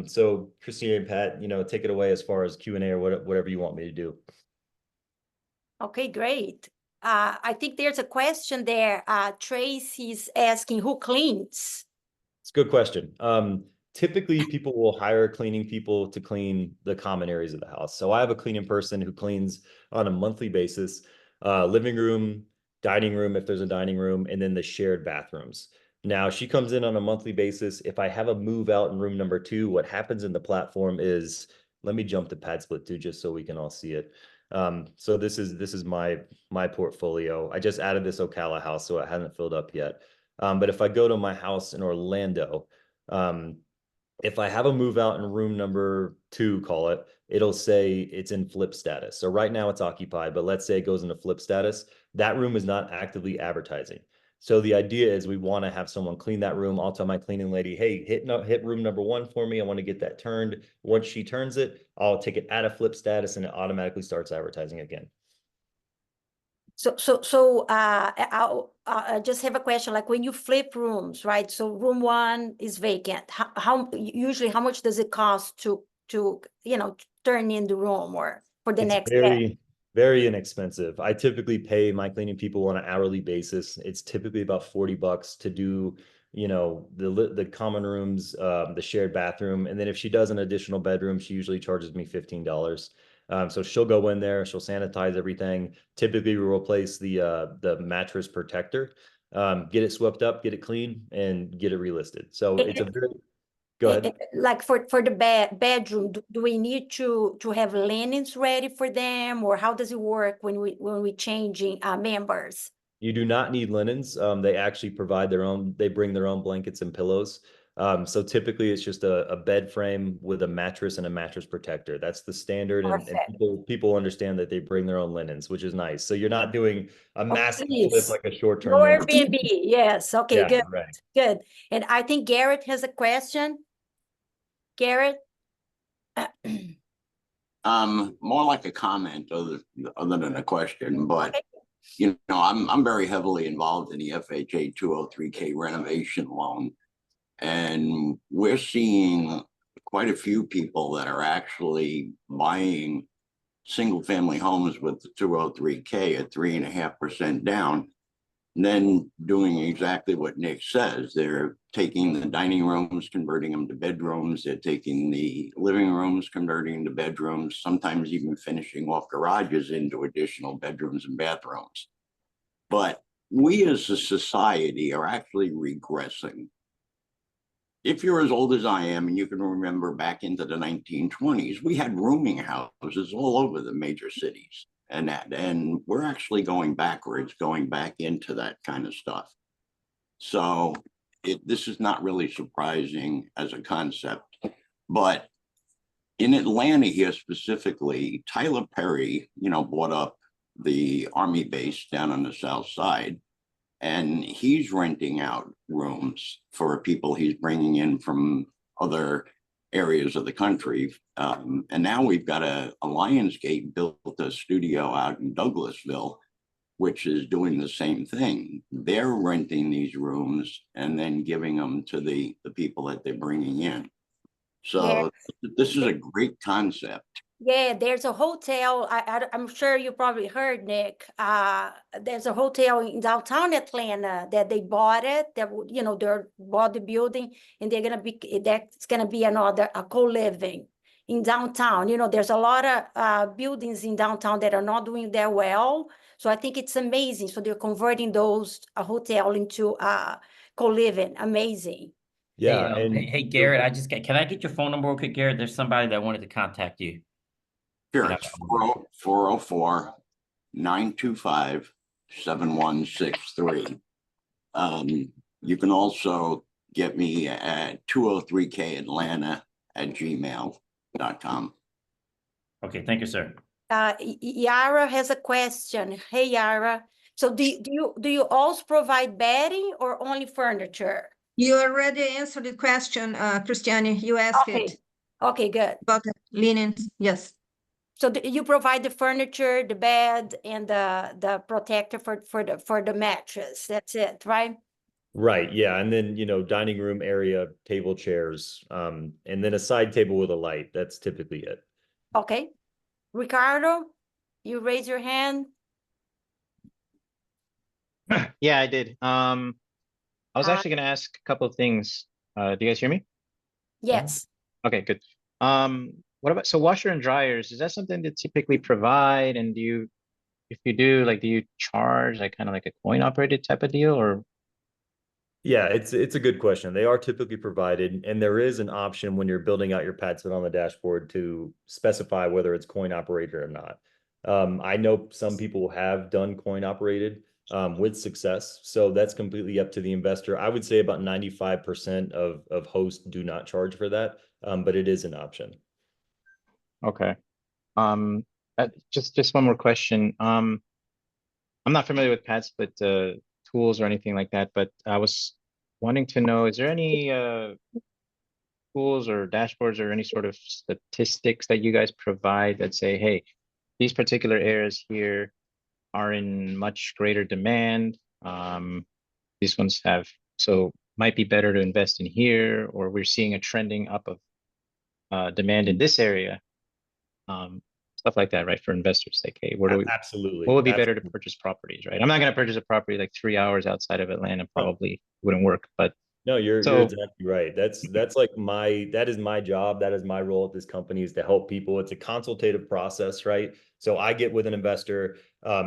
So Christine and Pat, take it away as far as Q&A or whatever you want me to do. Okay, great. I think there's a question there. Tracy's asking who cleans. It's a good question. Typically, people will hire cleaning people to clean the common areas of the house. So I have a cleaning person who cleans on a monthly basis, living room, dining room, if there's a dining room, and then the shared bathrooms. Now, she comes in on a monthly basis. If I have a move out in room number 2, what happens in the platform is, let me jump to PadSplit too, just so we can all see it. So this is my portfolio. I just added this Ocala house, so it hasn't filled up yet. But if I go to my house in Orlando, if I have a move out in room number 2, call it, it'll say it's in flip status. So right now it's occupied, but let's say it goes into flip status. That room is not actively advertising. So the idea is we want to have someone clean that room. I'll tell my cleaning lady, hey, hit room number 1 for me. I want to get that turned. Once she turns it, I'll take it out of flip status and it automatically starts advertising again. I just have a question, like when you flip rooms, right? So room 1 is vacant. Usually how much does it cost to turn in the room or for the next guest? Very inexpensive. I typically pay my cleaning people on an hourly basis. It's typically about $40 to do, the common rooms, the shared bathroom. And then if she does an additional bedroom, she usually charges me $15. So she'll go in there, she'll sanitize everything. Typically we replace the mattress protector, get it swept up, get it clean, and get it relisted. So it's a very, go ahead. Like for the bedroom, do we need to have linens ready for them, or how does it work when we changing members? You do not need linens. They actually provide they bring their own blankets and pillows. So typically it's just a bed frame with a mattress and a mattress protector. That's the standard. And people understand that they bring their own linens, which is nice. So you're not doing a massive flip like a short-term. No Airbnb, yes. Okay, yeah, good, right. Good. And I think Garrett has a question. Garrett? More like a comment other than a question, but I'm very heavily involved in the FHA 203K renovation loan, and we're seeing quite a few people that are actually buying single family homes with the 203K at 3.5% down, and then doing exactly what Nick says. They're taking the dining rooms, converting them to bedrooms. They're taking the living rooms, converting them to bedrooms, sometimes even finishing off garages into additional bedrooms and bathrooms. But we as a society are actually regressing. If you're as old as I am and you can remember back into the 1920s, we had rooming houses all over the major cities. And we're actually going backwards, going back into that kind of stuff. So this is not really surprising as a concept, but in Atlanta here specifically, Tyler Perry, bought up the Army base down on the South Side, and he's renting out rooms for people he's bringing in from other areas of the country. And now we've got a Lionsgate built a studio out in Douglasville, which is doing the same thing. They're renting these rooms and then giving them to the people that they're bringing in. So this is a great concept. Yeah, there's a hotel. I'm sure you probably heard, Nick. There's a hotel in downtown Atlanta that they bought it. That they bought the building, and that's gonna be a co-living in downtown. There's a lot of buildings in downtown that are not doing that well. So I think it's amazing. So they're converting those hotel into co-living. Amazing. Yeah. Hey, Garrett, can I get your phone number real quick, Garrett? There's somebody that wanted to contact you. Sure, it's 404-925-7163. You can also get me at 203katlanta@gmail.com. Okay, thank you, sir. Yara has a question. Hey, Yara. So do you also provide bedding or only furniture? You already answered the question, Christiane. You asked it. Okay, good. About the linens, yes. So you provide the furniture, the bed, and the protector for the mattress. That's it, right? Right. Yeah. And then, dining room area, table, chairs, and then a side table with a light. That's typically it. Okay. Ricardo, you raise your hand. Yeah, I did. I was actually going to ask a couple of things. Do you guys hear me? Yes. Okay, good. What about, so washer and dryers, is that something that typically provide? And if you do, do you charge kind of like a coin operated type of deal, or? Yeah, it's a good question. They are typically provided, and there is an option when you're building out your PadSplit on the dashboard to specify whether it's coin operated or not. I know some people have done coin operated with success. So that's completely up to the investor. I would say about 95% of hosts do not charge for that, but it is an option. Okay. Just one more question. I'm not familiar with PadSplit tools or anything like that, but I was wanting to know, is there any tools or dashboards or any sort of statistics that you guys provide that say, hey, these particular areas here are in much greater demand. These ones have, so might be better to invest in here, or we're seeing a trending up of demand in this area. Stuff like that, right? For investors, like, hey, Absolutely. what would be better to purchase properties, right? I'm not going to purchase a property like 3 hours outside of Atlanta, probably wouldn't work, but No, you're so exactly right. That's like that is my job. That is my role at this company, is to help people. It's a consultative process, right? So I get with an investor.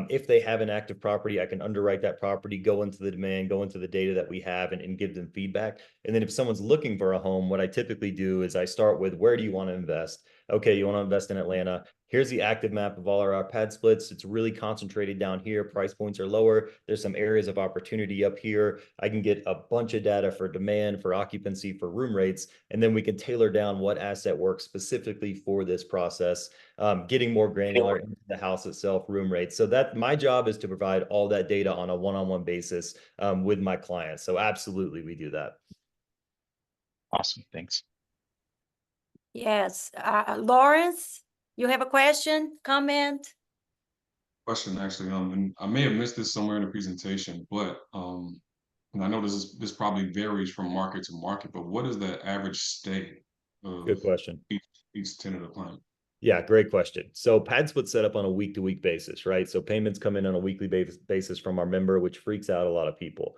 If they have an active property, I can underwrite that property, go into the demand, go into the data that we have, and give them feedback. And then if someone's looking for a home, what I typically do is I start with, where do you want to invest? Okay, you want to invest in Atlanta. Here's the active map of all our pad splits. It's really concentrated down here. Price points are lower. There's some areas of opportunity up here. I can get a bunch of data for demand, for occupancy, for room rates, and then we can tailor down what asset works specifically for this process, getting more granular into the house itself, room rates. So that my job is to provide all that data on a one-on-one basis with my clients. So absolutely, we do that. awesome, thanks. Yes, Lawrence, you have a question, comment? Question actually, and I may have missed this somewhere in the presentation, but and I know this probably varies from market to market, but what is the average stay of Good question. each tenant or client? Yeah, great question. So PadSplit set up on a week-to-week basis, right? So payments come in on a weekly basis from our member, which freaks out a lot of people.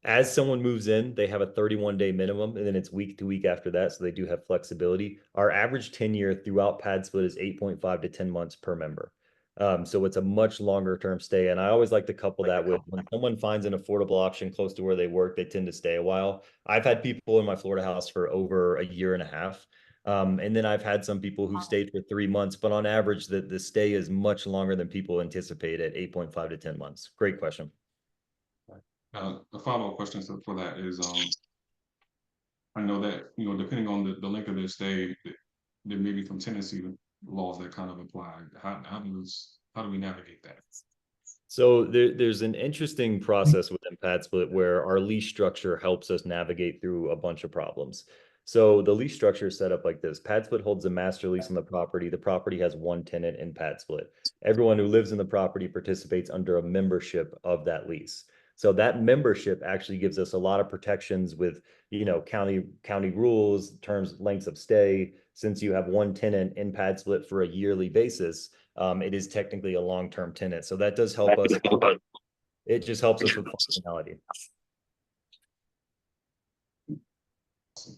As someone moves in, they have a 31-day minimum, and then it's week to week after that, so they do have flexibility. Our average tenure throughout PadSplit is 8.5 to 10 months per member. So it's a much longer term stay. And I always like to couple that with, when someone finds an affordable option close to where they work, they tend to stay a while. I've had people in my Florida house for over a year and a half. And then I've had some people who stayed for 3 months, but on average, the stay is much longer than people anticipate at 8.5 to 10 months. Great question. A follow-up question for that is, I know that, depending on the length of their stay, there may be some tenancy laws that kind of apply. How do we navigate that? So there's an interesting process within PadSplit where our lease structure helps us navigate through a bunch of problems. So the lease structure is set up like this. PadSplit holds a master lease on the property. The property has one tenant in PadSplit. Everyone who lives in the property participates under a membership of that lease. So that membership actually gives us a lot of protections with, county rules, terms, lengths of stay. Since you have one tenant in PadSplit for a yearly basis, it is technically a long-term tenant. So that does help us. It just helps us with functionality.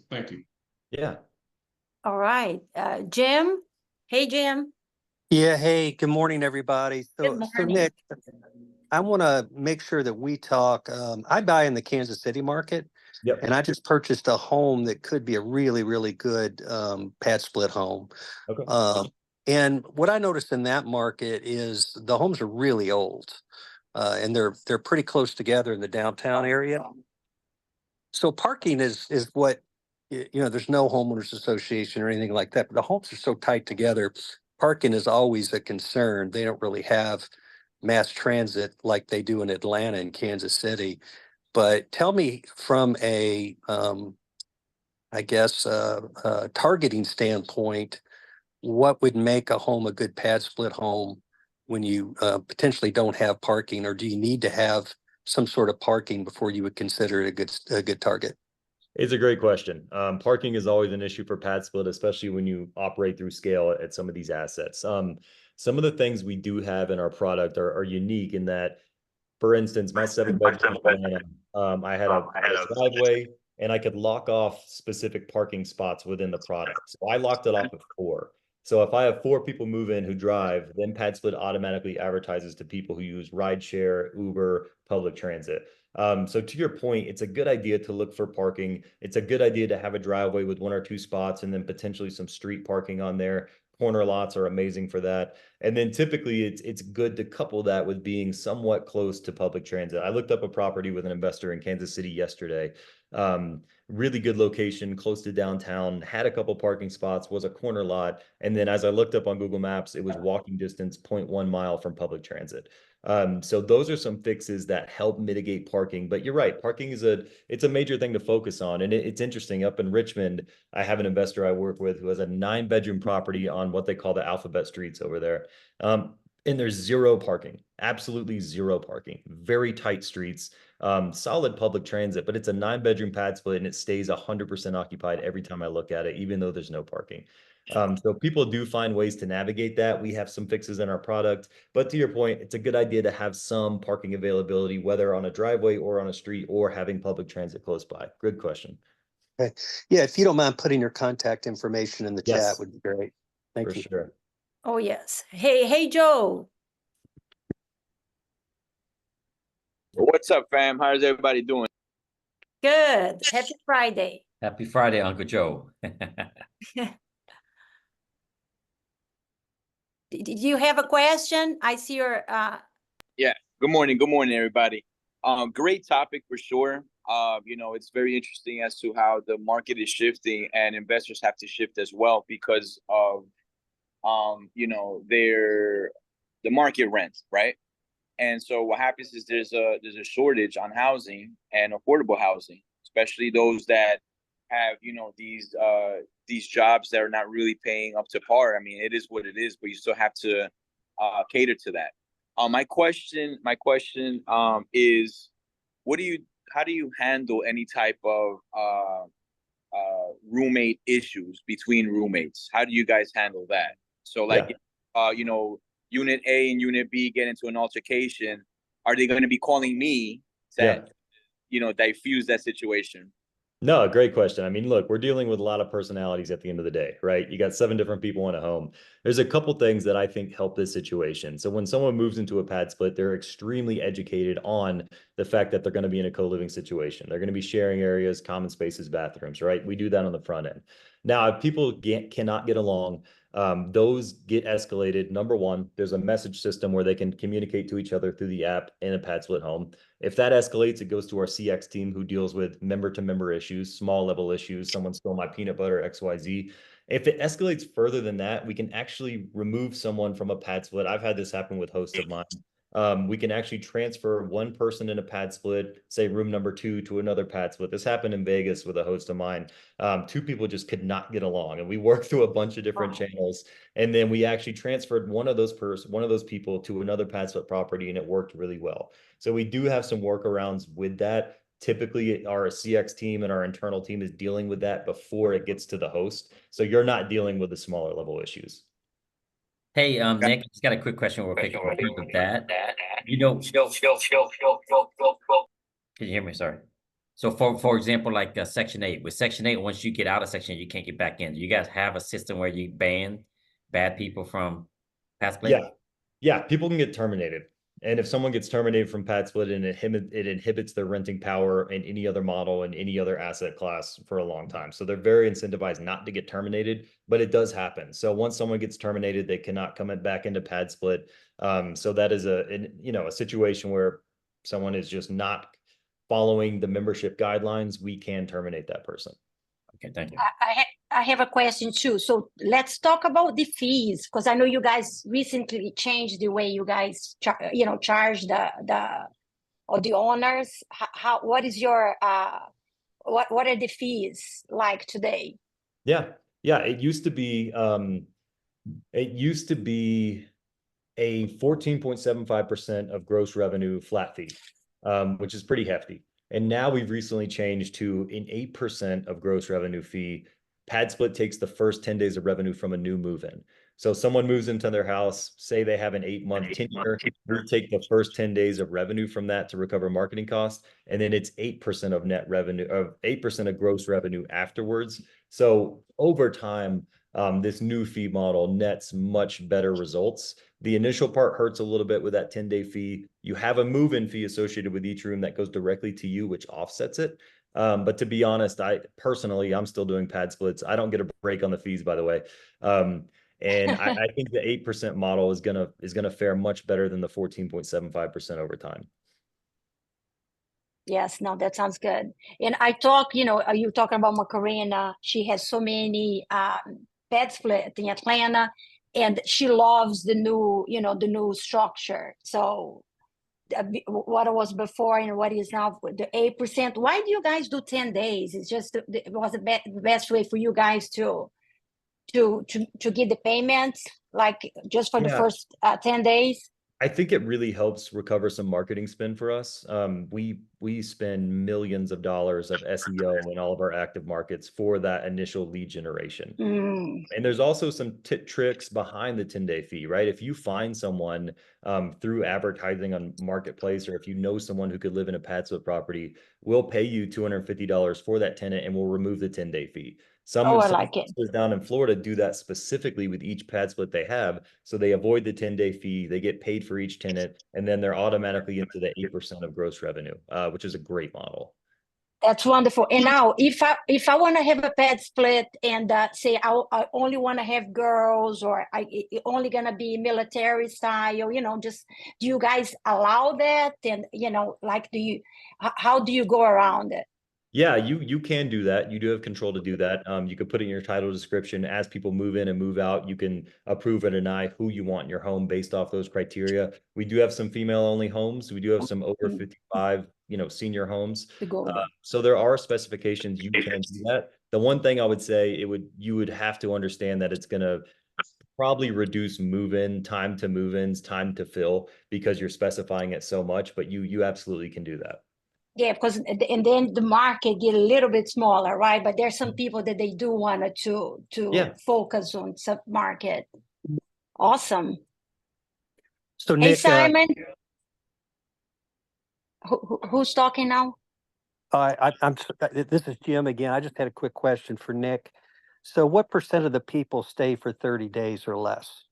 Thank you. Yeah. All right, Jim. Hey, Jim. Yeah, hey, good morning, everybody. Good So morning. Nick, I want to make sure that we talk. I buy in the Kansas City market, Yep. and I just purchased a home that could be a really, really good pad split home. Okay. And what I noticed in that market is the homes are really old, and they're pretty close together in the downtown area. So parking is what, there's no homeowners association or anything like that, but the homes are so tight together. Parking is always a concern. They don't really have mass transit like they do in Atlanta and Kansas City. But tell me from a, I guess, targeting standpoint, what would make a home a good pad split home when you potentially don't have parking, or do you need to have some sort of parking before you would consider it a good target? It's a great question. Parking is always an issue for PadSplit, especially when you operate through scale at some of these assets. Some of the things we do have in our product are unique in that, for instance, my 7-bedroom, I had a driveway and I could lock off specific parking spots within the product. So I locked it off at 4. So if I have 4 people move in who drive, then PadSplit automatically advertises to people who use rideshare, Uber, public transit. So to your point, it's a good idea to look for parking. It's a good idea to have a driveway with 1 or 2 spots and then potentially some street parking on there. corner lots are amazing for that. And then typically it's good to couple that with being somewhat close to public transit. I looked up a property with an investor in Kansas City yesterday. Really good location, close to downtown, had a couple parking spots, was a corner lot. And then as I looked up on Google Maps, it was walking distance 0.1 mile from public transit. So those are some fixes that help mitigate parking. But you're right, parking is it's a major thing to focus on. And it's interesting. Up in Richmond, I have an investor I work with who has a 9-bedroom property on what they call the alphabet streets over there. And there's zero parking, absolutely zero parking, very tight streets, solid public transit, but it's a 9-bedroom pad split and it stays 100% occupied every time I look at it, even though there's no parking. So people do find ways to navigate that. We have some fixes in our product, but to your point, it's a good idea to have some parking availability, whether on a driveway or on a street or having public transit close by. Good question. Okay. Yeah, if you don't mind putting your contact information in the chat Yes. would be great. Thank For you. sure. Oh, yes. Hey, Joe. What's up, fam? How's everybody doing? Good. Happy Friday. Happy Friday, Uncle Joe. Did you have a question? I see your Yeah. Good morning, everybody. Great topic for sure. You know, it's very interesting as to how the market is shifting and investors have to shift as well because of you know, the market rent, right? And so what happens is there's a shortage on housing and affordable housing, especially those that have, you know, these jobs that are not really paying up to par. I mean, it is what it is, but you still have to cater to that. My question is, how do you handle any type of roommate issues between roommates? How do you guys handle that? So like, you know, Unit A and Unit B get into an altercation, are they going to be calling me to, you know, diffuse that situation? No, great question. I mean, look, we're dealing with a lot of personalities at the end of the day, right? You got 7 different people in a home. There's a couple things that I think help this situation. So when someone moves into a pad split, they're extremely educated on the fact that they're going to be in a co-living situation. They're going to be sharing areas, common spaces, bathrooms, right? We do that on the front end. Now, if people cannot get along, those get escalated. Number one, there's a message system where they can communicate to each other through the app in a pad split home. If that escalates, it goes to our CX team who deals with member-to-member issues, small level issues, someone stole my peanut butter, XYZ. If it escalates further than that, we can actually remove someone from a pad split. I've had this happen with hosts of mine. We can actually transfer one person in a pad split, say room number 2 to another pad split. This happened in Vegas with a host of mine. 2 people just could not get along, and we worked through a bunch of different channels. And then we actually transferred one of those people to another pad split property, and it worked really well. So we do have some workarounds with that. Typically, our CX team and our internal team is dealing with that before it gets to the host. So you're not dealing with the smaller level issues. Hey, Nick, just got a quick question real quick in terms of that. You know, can you hear me? Sorry. So for example, like Section 8, with Section 8, once you get out of Section 8, you can't get back in. Do you guys have a system where you ban bad people from PadSplit? Yeah, people can get terminated. And if someone gets terminated from PadSplit, and it inhibits their renting power in any other model and any other asset class for a long time. So they're very incentivized not to get terminated, but it does happen. So once someone gets terminated, they cannot come back into PadSplit. So that is a situation where someone is just not following the membership guidelines. We can terminate that person. Okay, thank you. I have a question too. So let's talk about the fees, because I know you guys recently changed the way you guys charge the owners. What is your what are the fees like today? Yeah, it used to be a 14.75% of gross revenue flat fee, which is pretty hefty. And now we've recently changed to an 8% of gross revenue fee. PadSplit takes the first 10 days of revenue from a new move-in. So someone moves into their house, say they have an 8-month tenure, we take the first 10 days of revenue from that to recover marketing costs, and then it's 8% of net revenue, of 8% of gross revenue afterwards. So over time, this new fee model nets much better results. The initial part hurts a little bit with that 10-day fee. You have a move-in fee associated with each room that goes directly to you, which offsets it. But to be honest, I'm still doing pad splits. I don't get a break on the fees, by the way. And I think the 8% model is gonna fare much better than the 14.75% over time. Yes, no, that sounds good. And I talk, you talking about Macarena. She has so many PadSplit in Atlanta, and she loves the new, the new structure. So what it was before and what is now the 8%. Why do you guys do 10 days? It's just it was the best way for you guys to get the payments, like just for the first 10 days. I think it really helps recover some marketing spend for us. We spend millions of dollars of SEO in all of our active markets for that initial lead generation. And there's also some tricks behind the 10-day fee, right? If you find someone through advertising on Marketplace, or if you know someone who could live in a PadSplit property, we'll pay you $250 for that tenant and we'll remove the 10-day fee. Some places down in Florida do that specifically with each PadSplit they have. So they avoid the 10-day fee, they get paid for each tenant, and then they're automatically into the 8% of gross revenue, which is a great model. That's wonderful. And now, if I want to have a PadSplit and say I only want to have girls, or it only gonna be military style, just do you guys allow that? And like, how do you go around it? Yeah, you can do that. You do have control to do that. You can put it in your title description. As people move in and move out, you can approve or deny who you want in your home based off those criteria. We do have some female-only homes. We do have some over 55, senior homes. So there are specifications you can do that. The one thing I would say, you would have to understand that it's going to probably reduce time to move-ins, time to fill, because you're specifying it so much, but you absolutely can do that. Yeah, because and then the market get a little bit smaller, right? But there's some people that they do want to focus on sub market. Awesome. So hey, Nick, Simon, who's talking now? This is Jim again. I just had a quick question for Nick. So what % of the people stay for 30 days or less?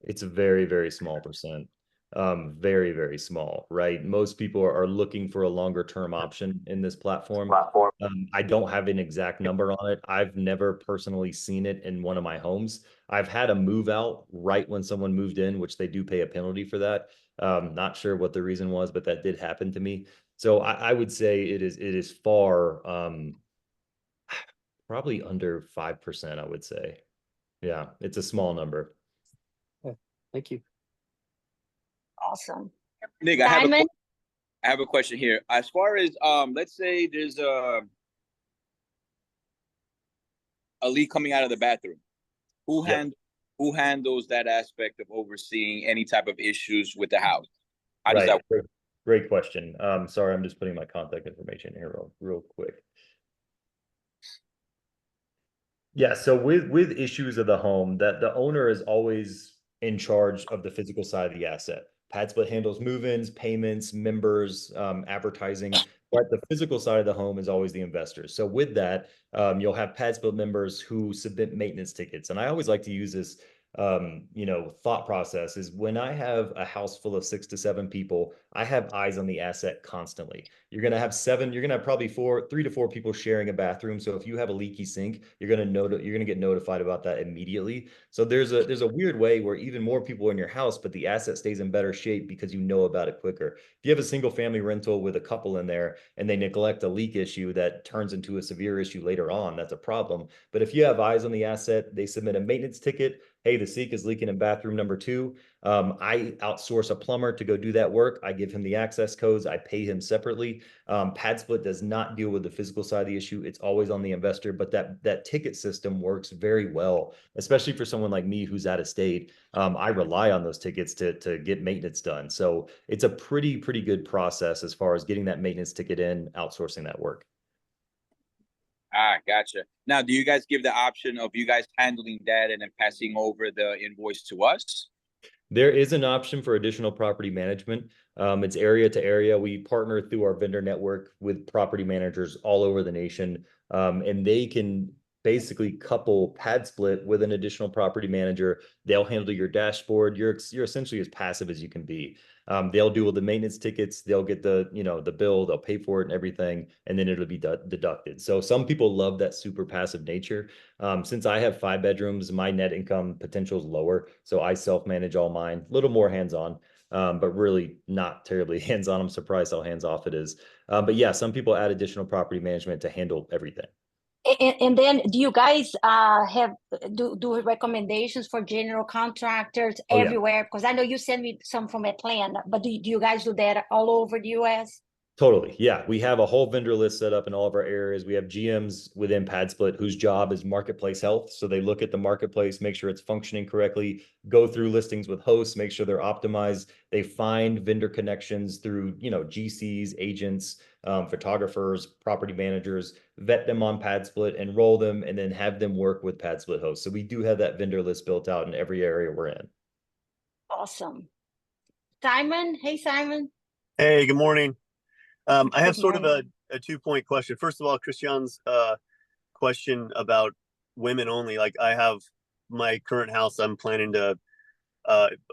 It's a very, very small percent. Very, very small, right? Most people are looking for a longer term option in this platform. I don't have an exact number on it. I've never personally seen it in one of my homes. I've had a move out right when someone moved in, which they do pay a penalty for that. Not sure what the reason was, but that did happen to me. So I would say it is far, probably under 5%, I would say. Yeah, it's a small number. Thank you. Awesome. Nick, I have a question here. As far as let's say there's a leak coming out of the bathroom. Who handles that aspect of overseeing any type of issues with the house? How does that work? Great question. Sorry, I'm just putting my contact information here real quick. Yeah, so with issues of the home, that the owner is always in charge of the physical side of the asset. PadSplit handles move-ins, payments, members, advertising, but the physical side of the home is always the investors. So with that, you'll have PadSplit members who submit maintenance tickets. And I always like to use this thought process is when I have a house full of 6 to 7 people, I have eyes on the asset constantly. You're going to have probably 3 to 4 people sharing a bathroom. So if you have a leaky sink, you're going to get notified about that immediately. So there's a weird way where even more people are in your house, but the asset stays in better shape because you know about it quicker. If you have a single family rental with a couple in there and they neglect a leak issue that turns into a severe issue later on, that's a problem. But if you have eyes on the asset, they submit a maintenance ticket. Hey, the sink is leaking in bathroom number 2. I outsource a plumber to go do that work. I give him the access codes. I pay him separately. PadSplit does not deal with the physical side of the issue. It's always on the investor, but that ticket system works very well, especially for someone like me who's out of state. I rely on those tickets to get maintenance done. So it's a pretty good process as far as getting that maintenance ticket in, outsourcing that work. Gotcha. Now, do you guys give the option of you guys handling that and then passing over the invoice to us? There is an option for additional property management. It's area to area. We partner through our vendor network with property managers all over the nation, and they can basically couple PadSplit with an additional property manager. They'll handle your dashboard. You're essentially as passive as you can be. They'll do all the maintenance tickets. They'll get the, the bill, they'll pay for it and everything, and then it'll be deducted. So some people love that super passive nature. Since I have 5 bedrooms, my net income potential is lower. So I self-manage all mine, a little more hands-on, but really not terribly hands-on. I'm surprised how hands-off it is. But yeah, some people add additional property management to handle everything. And then do you guys do recommendations for general contractors everywhere? Because I know you sent me some from Atlanta, but do you guys do that all over the US? Totally. Yeah. We have a whole vendor list set up in all of our areas. We have GMs within PadSplit whose job is marketplace health. So they look at the marketplace, make sure it's functioning correctly, go through listings with hosts, make sure they're optimized. They find vendor connections through, GCs, agents, photographers, property managers, vet them on PadSplit, enroll them, and then have them work with PadSplit hosts. So we do have that vendor list built out in every area we're in. Awesome. Simon. Hey, Simon. Hey, good morning. I have sort of a 2-point question. First of all, Christian's question about women only. Like, I have my current house, I'm planning to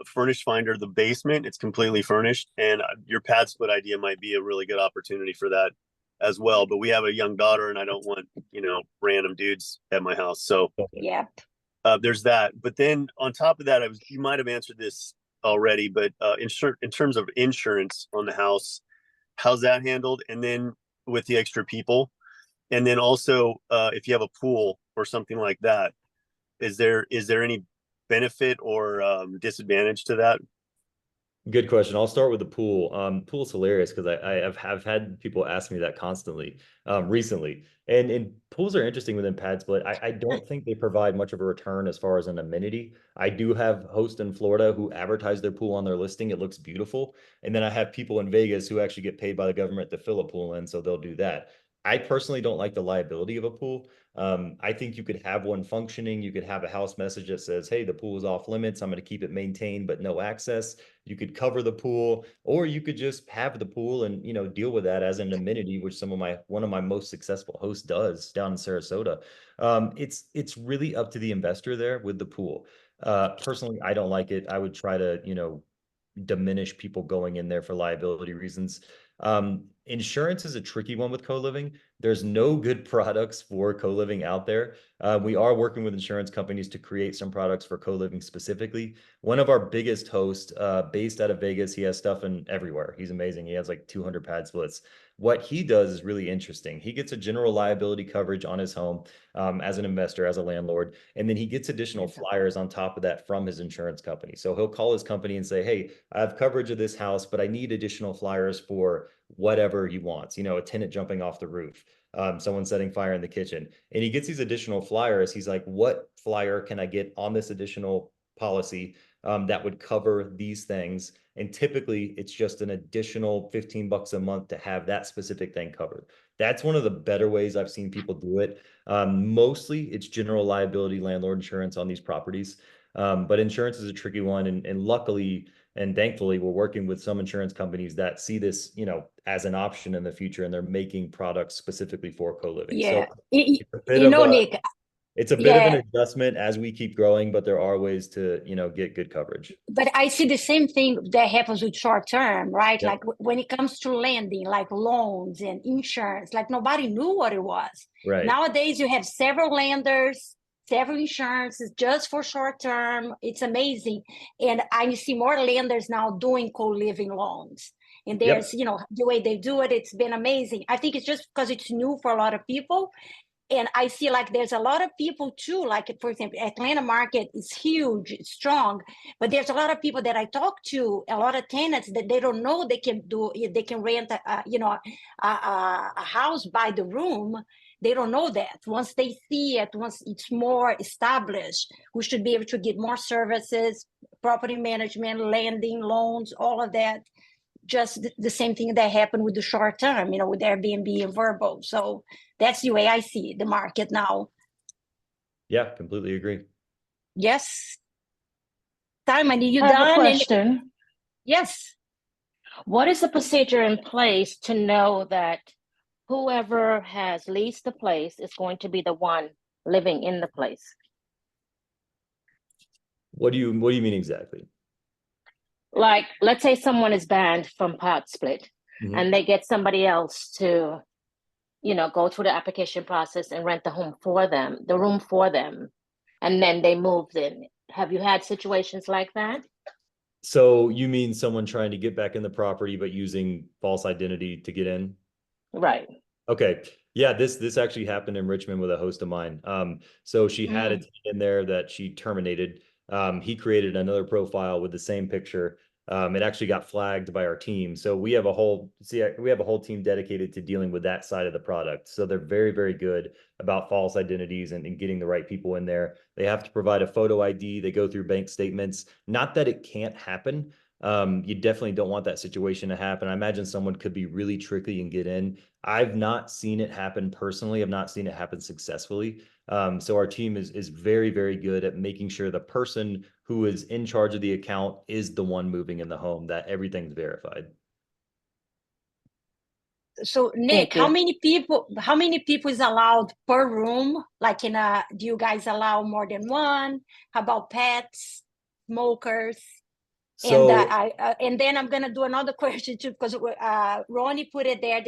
furnish finder the basement. It's completely furnished, and your PadSplit idea might be a really good opportunity for that as well. But we have a young daughter, and I don't want, random dudes at my house. So Yep. There's that. But then on top of that, you might have answered this already, but in terms of insurance on the house, how's that handled? And then with the extra people, and then also if you have a pool or something like that, is there any benefit or disadvantage to that? Good question. I'll start with the pool. Pool's hilarious because I've had people ask me that constantly recently. And pools are interesting within PadSplit. I don't think they provide much of a return as far as an amenity. I do have hosts in Florida who advertise their pool on their listing. It looks beautiful. And then I have people in Vegas who actually get paid by the government to fill a pool in, so they'll do that. I personally don't like the liability of a pool. I think you could have one functioning. You could have a house message that says, hey, the pool is off limits. I'm going to keep it maintained, but no access. You could cover the pool, or you could just have the pool and, deal with that as an amenity, which one of my most successful hosts does down in Sarasota. It's really up to the investor there with the pool. Personally, I don't like it. I would try to, diminish people going in there for liability reasons. Insurance is a tricky one with co-living. There's no good products for co-living out there. We are working with insurance companies to create some products for co-living specifically. One of our biggest hosts, based out of Vegas, he has stuff in everywhere. He's amazing. He has like 200 PadSplits. What he does is really interesting. He gets a general liability coverage on his home as an investor, as a landlord, and then he gets additional flyers on top of that from his insurance company. So he'll call his company and say, hey, I have coverage of this house, but I need additional flyers for whatever he wants, a tenant jumping off the roof, someone setting fire in the kitchen. And he gets these additional flyers. He's like, what flyer can I get on this additional policy that would cover these things? And typically it's just an additional $15 a month to have that specific thing covered. That's one of the better ways I've seen people do it. Mostly it's general liability landlord insurance on these properties. But insurance is a tricky one. And luckily and thankfully, we're working with some insurance companies that see this, as an option in the future, and they're making products specifically for co-living. Yeah. So Nick, it's a bit of an adjustment as we keep growing, but there are ways to, get good coverage. But I see the same thing that happens with short term, right? Yep. Like when it comes to lending, like loans and insurance, like nobody knew what it was. Right. Nowadays, you have several lenders, several insurances just for short term. It's amazing. And I see more lenders now doing co-living loans. And there's, the way they do it, it's been amazing. I think it's just because it's new for a lot of people. And I see like there's a lot of people too, like for example, Atlanta market is huge, it's strong, but there's a lot of people that I talk to, a lot of tenants that they don't know they can rent a house by the room. They don't know that. Once they see it, once it's more established, we should be able to get more services, property management, lending, loans, all of that. Just the same thing that happened with the short term, with Airbnb and Vrbo. So that's the way I see the market now. Yeah, completely agree. Yes. Simon, are you I done? have a question. Yes. What is the procedure in place to know that whoever has leased the place is going to be the one living in the place? What do you mean exactly? Like, let's say someone is banned from PadSplit Mhm. and they get somebody else to, go through the application process and rent the home for them, the room for them, and then they moved in. Have you had situations like that? So you mean someone trying to get back in the property, but using false identity to get in? Right. Okay. Yeah, this actually happened in Richmond with a host of mine. So she had a tenant in there that she terminated. He created another profile with the same picture. It actually got flagged by our team. So we have a whole team dedicated to dealing with that side of the product. So they're very, very good about false identities and getting the right people in there. They have to provide a photo ID. They go through bank statements. Not that it can't happen. You definitely don't want that situation to happen. I imagine someone could be really tricky and get in. I've not seen it happen personally. I've not seen it happen successfully. So our team is very, very good at making sure the person who is in charge of the account is the one moving in the home, that everything's verified. So Nick, Thank how many people is allowed per room? Like do you guys allow more than one? How about pets, smokers? So And then I'm gonna do another question too, because Ronnie put it there.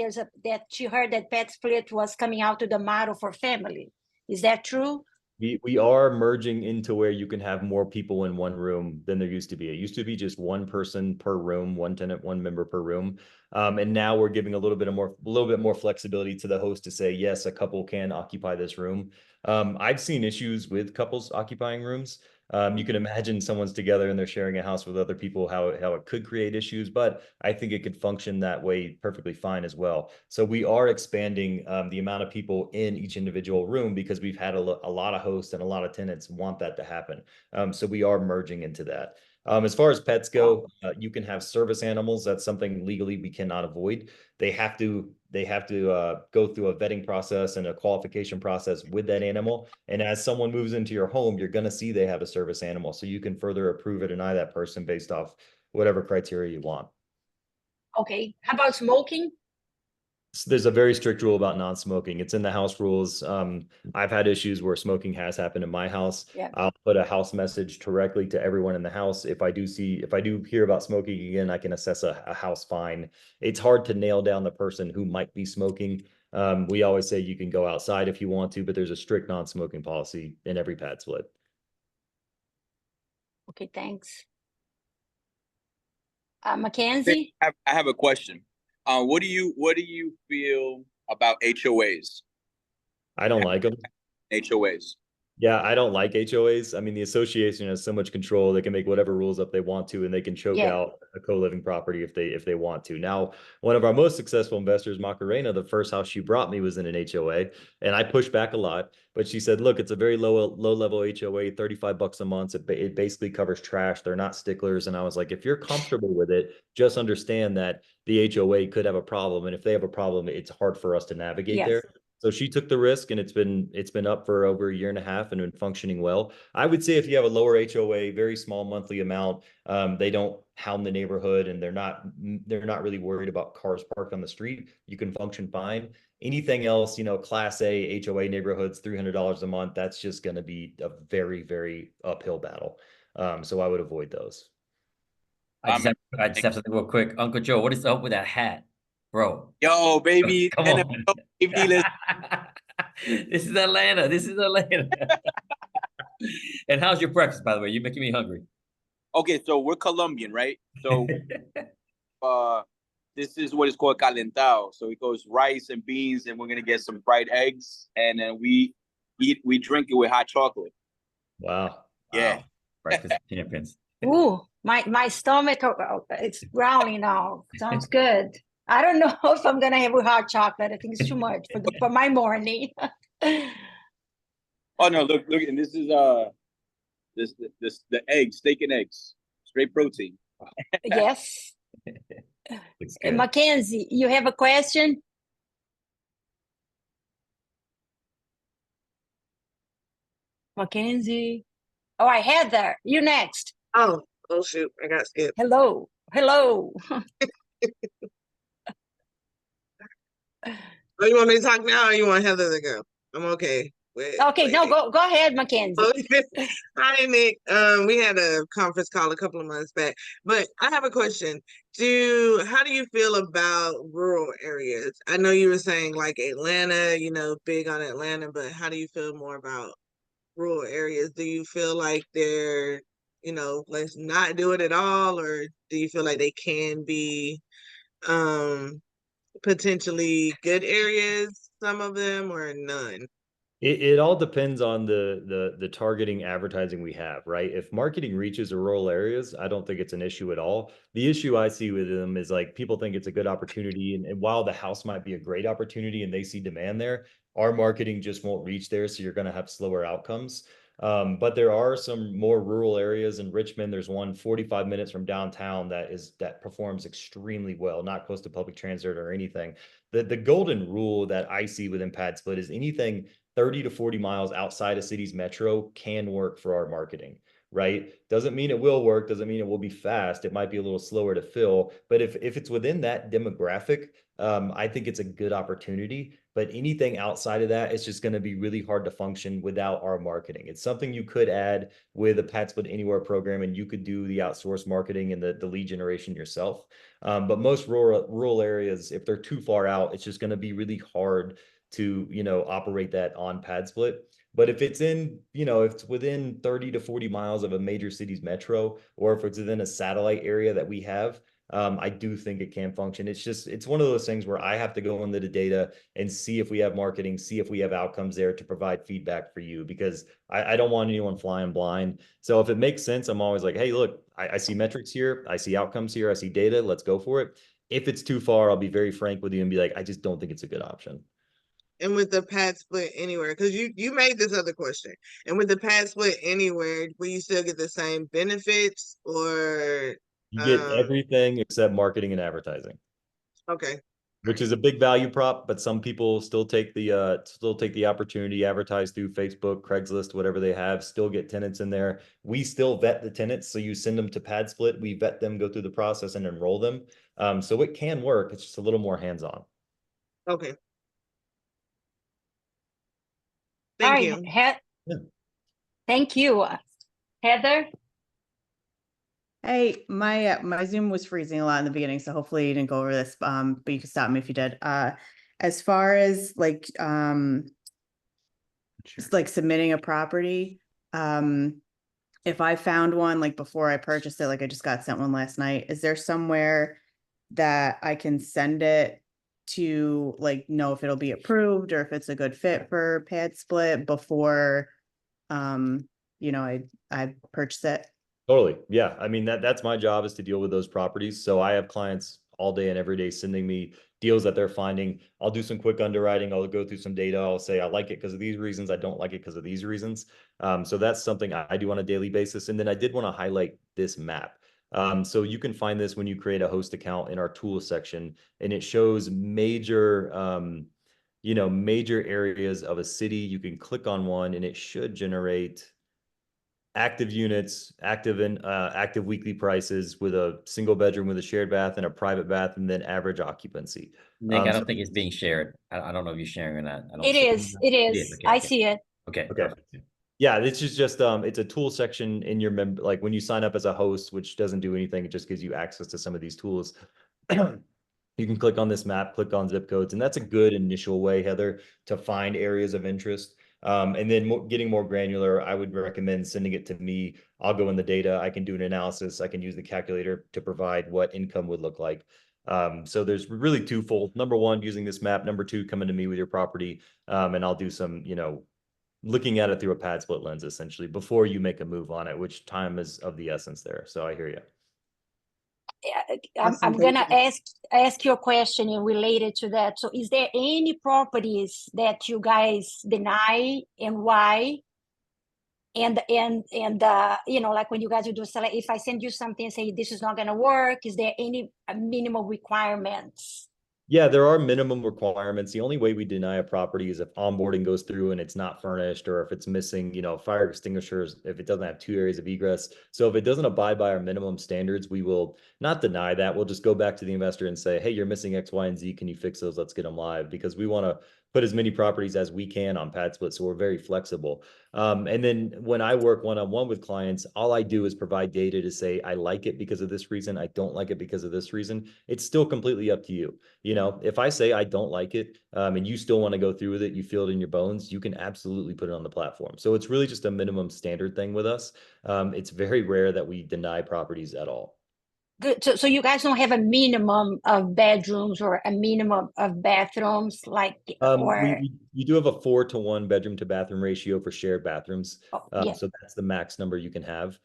That she heard that PadSplit was coming out to the model for family. Is that true? we are merging into where you can have more people in one room than there used to be. It used to be just one person per room, one tenant, one member per room. And now we're giving a little bit more flexibility to the host to say, yes, a couple can occupy this room. I've seen issues with couples occupying rooms. You can imagine someone's together and they're sharing a house with other people, how it could create issues, but I think it could function that way perfectly fine as well. So we are expanding the amount of people in each individual room because we've had a lot of hosts and a lot of tenants want that to happen. So we are merging into that. As far as pets go, you can have service animals. That's something legally we cannot avoid. They have to go through a vetting process and a qualification process with that animal. And as someone moves into your home, you're going to see they have a service animal. So you can further approve or deny that person based off whatever criteria you want. Okay. How about smoking? There's a very strict rule about non-smoking. It's in the house rules. I've had issues where smoking has happened in my house. Yeah. I'll put a house message directly to everyone in the house. If I do hear about smoking again, I can assess a house fine. It's hard to nail down the person who might be smoking. We always say you can go outside if you want to, but there's a strict non-smoking policy in every PadSplit. Okay, thanks. Mackenzie? I have a question. What do you feel about HOAs? I don't like them. HOAs. Yeah, I don't like HOAs. I mean, the association has so much control. They can make whatever rules up they want to, and they can choke out a co-living property if they want to. Now, one of our most successful investors, Macarena, the first house she brought me was in an HOA, and I pushed back a lot. But she said, "Look, it's a very low level HOA, $35 a month. It basically covers trash. They're not sticklers." And I was like, "If you're comfortable with it, just understand that the HOA could have a problem, and if they have a problem, it's hard for us to navigate there." So she took the risk, and it's been up for over a year and a half and been functioning well. I would say if you have a lower HOA, very small monthly amount, they don't hound the neighborhood and they're not really worried about cars parked on the street, you can function fine. Anything else, class A HOA neighborhoods, $300 a month, that's just going to be a very, very uphill battle. So I would avoid those. I just have something real quick. Uncle Joe, what is up with that hat, bro? Yo, baby. Come on. This is Atlanta. And how's your breakfast, by the way? You're making me hungry. Okay, so we're Colombian, right? So this is what is called calentado. So it goes rice and beans, and we're gonna get some fried eggs, and then we drink it with hot chocolate. Wow. Yeah. Breakfast champions. Ooh, my stomach, it's growling now. Sounds good. I don't know if I'm gonna have with hot chocolate. I think it's too much for my morning. Oh no, look, and this is the eggs, steak and eggs, straight protein. Yes. Mackenzie, you have a question? Mackenzie. All right, Heather, you next. Oh shoot, I got skipped. Hello. Oh, you want me to talk now or you want Heather to go? I'm okay. Okay, no, go ahead, Mackenzie. Hi, Nick. We had a conference call a couple of months back, but I have a question. How do you feel about rural areas? I know you were saying like Atlanta, big on Atlanta, but how do you feel more about rural areas? Do you feel like they're, let's not do it at all, or do you feel like they can be potentially good areas, some of them, or none? It all depends on the targeting advertising we have, right? If marketing reaches rural areas, I don't think it's an issue at all. The issue I see with them is like people think it's a good opportunity, and while the house might be a great opportunity and they see demand there, our marketing just won't reach there, so you're going to have slower outcomes. But there are some more rural areas in Richmond. There's one 45 minutes from downtown that performs extremely well, not close to public transit or anything. The golden rule that I see within PadSplit is anything 30 to 40 miles outside a city's metro can work for our marketing, right? Doesn't mean it will work, doesn't mean it will be fast. It might be a little slower to fill, but if it's within that demographic, I think it's a good opportunity. But anything outside of that, it's just going to be really hard to function without our marketing. It's something you could add with a PadSplit Anywhere program, and you could do the outsourced marketing and the lead generation yourself. But most rural areas, if they're too far out, it's just going to be really hard to, operate that on PadSplit. But if it's in, if it's within 30 to 40 miles of a major city's metro, or if it's within a satellite area that we have, I do think it can function. It's one of those things where I have to go into the data and see if we have marketing, see if we have outcomes there to provide feedback for you, because I don't want anyone flying blind. So if it makes sense, I'm always like, hey, look, I see metrics here, I see outcomes here, I see data, let's go for it. If it's too far, I'll be very frank with you and be like, I just don't think it's a good option. And with the PadSplit Anywhere, because you made this other question, and with the PadSplit Anywhere, will you still get the same benefits, or you get everything except marketing and advertising? Okay. Which is a big value prop, but some people still take the opportunity, advertise through Facebook, Craigslist, whatever they have, still get tenants in there. We still vet the tenants, so you send them to PadSplit, we vet them, go through the process, and enroll them. So it can work. It's just a little more hands-on. Okay. All Thank right, you. Yeah. Thank you. Heather? Hey, my Zoom was freezing a lot in the beginning, so hopefully you didn't go over this, but you can stop me if you did. As far as like just like submitting a property, if I found one like before I purchased it, like I just got sent one last night, is there somewhere that I can send it to like know if it'll be approved or if it's a good fit for PadSplit before I purchase it? Totally. Yeah. I mean, that's my job, is to deal with those properties. So I have clients all day and every day sending me deals that they're finding. I'll do some quick underwriting. I'll go through some data. I'll say, I like it because of these reasons. I don't like it because of these reasons. So that's something I do on a daily basis. And then I did want to highlight this map. So you can find this when you create a host account in our tools section, and it shows major areas of a city. You can click on one and it should generate active units, active weekly prices with a single bedroom with a shared bath and a private bath, and then average occupancy. Nick, I don't think it's being shared. I don't know if you're sharing or not. I don't It see is. It is. Okay, I okay. see it. Okay. Okay. Yeah, this is just it's a tool section in your like when you sign up as a host, which doesn't do anything, it just gives you access to some of these tools. You can click on this map, click on zip codes, and that's a good initial way, Heather, to find areas of interest. And then getting more granular, I would recommend sending it to me. I'll go in the data. I can do an analysis. I can use the calculator to provide what income would look like. So there's really twofold. Number one, using this map. Number two, coming to me with your property. And I'll do some, looking at it through a PadSplit lens, essentially, before you make a move on it, which time is of the essence there. So I hear you. I'm gonna ask you a question related to that. So is there any properties that you guys deny, and why? And like when you guys do select, if I send you something and say this is not gonna work, is there any minimal requirements? Yeah, there are minimum requirements. The only way we deny a property is if onboarding goes through and it's not furnished, or if it's missing, fire extinguishers, if it doesn't have 2 areas of egress. So if it doesn't abide by our minimum standards, we will not deny that. We'll just go back to the investor and say, hey, you're missing X, Y, and Z. Can you fix those? Let's get them live, because we want to put as many properties as we can on PadSplit. So we're very flexible. And then when I work one-on-one with clients, all I do is provide data to say, I like it because of this reason. I don't like it because of this reason. It's still completely up to you. You know, if I say I don't like it, and you still want to go through with it, you feel it in your bones, you can absolutely put it on the platform. So it's really just a minimum standard thing with us. It's very rare that we deny properties at all. Good. So you guys don't have a minimum of bedrooms or a minimum of bathrooms, like, or We do have a 4-to-1 bedroom to bathroom ratio for shared bathrooms. yeah. So that's the max number you can have.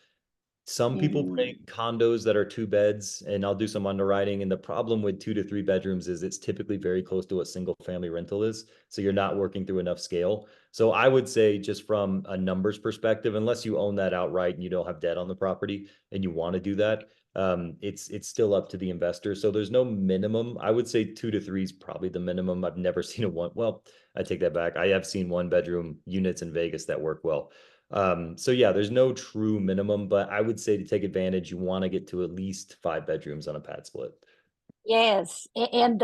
Some people bring condos that are 2 beds, and I'll do some underwriting. And the problem with 2 to 3 bedrooms is it's typically very close to what single family rental is. So you're not working through enough scale. So I would say, just from a numbers perspective, unless you own that outright and you don't have debt on the property and you want to do that, it's still up to the investor. So there's no minimum. I would say 2 to 3 is probably the minimum. I've never seen a one. Well, I take that back. I have seen 1-bedroom units in Vegas that work well. So yeah, there's no true minimum, but I would say to take advantage, you want to get to at least 5 bedrooms on a PadSplit. Yes, and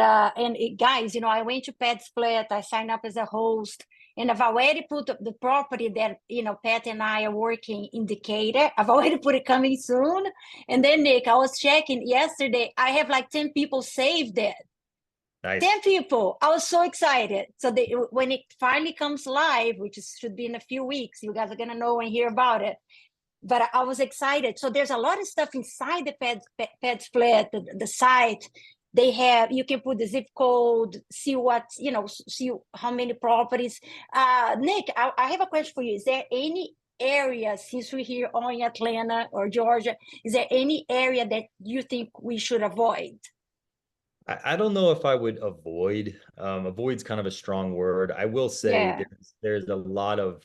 guys, you know, I went to PadSplit. I signed up as a host, and I've already put the property that, you know, Pat and I are working indicator. I've already put it coming soon. And then, Nick, I was checking yesterday. I have like 10 people saved it. Nice. 10 people. I was so excited. So when it finally comes live, which should be in a few weeks, you guys are gonna know and hear about it. But I was excited. So there's a lot of stuff inside the PadSplit, the site. They have, you can put the zip code, see what, you know, see how many properties. Nick, I have a question for you. Is there any area, since we're here on Atlanta or Georgia, is there any area that you think we should avoid? I don't know if I would avoid. Avoid's kind of a strong word. I will say there's a lot of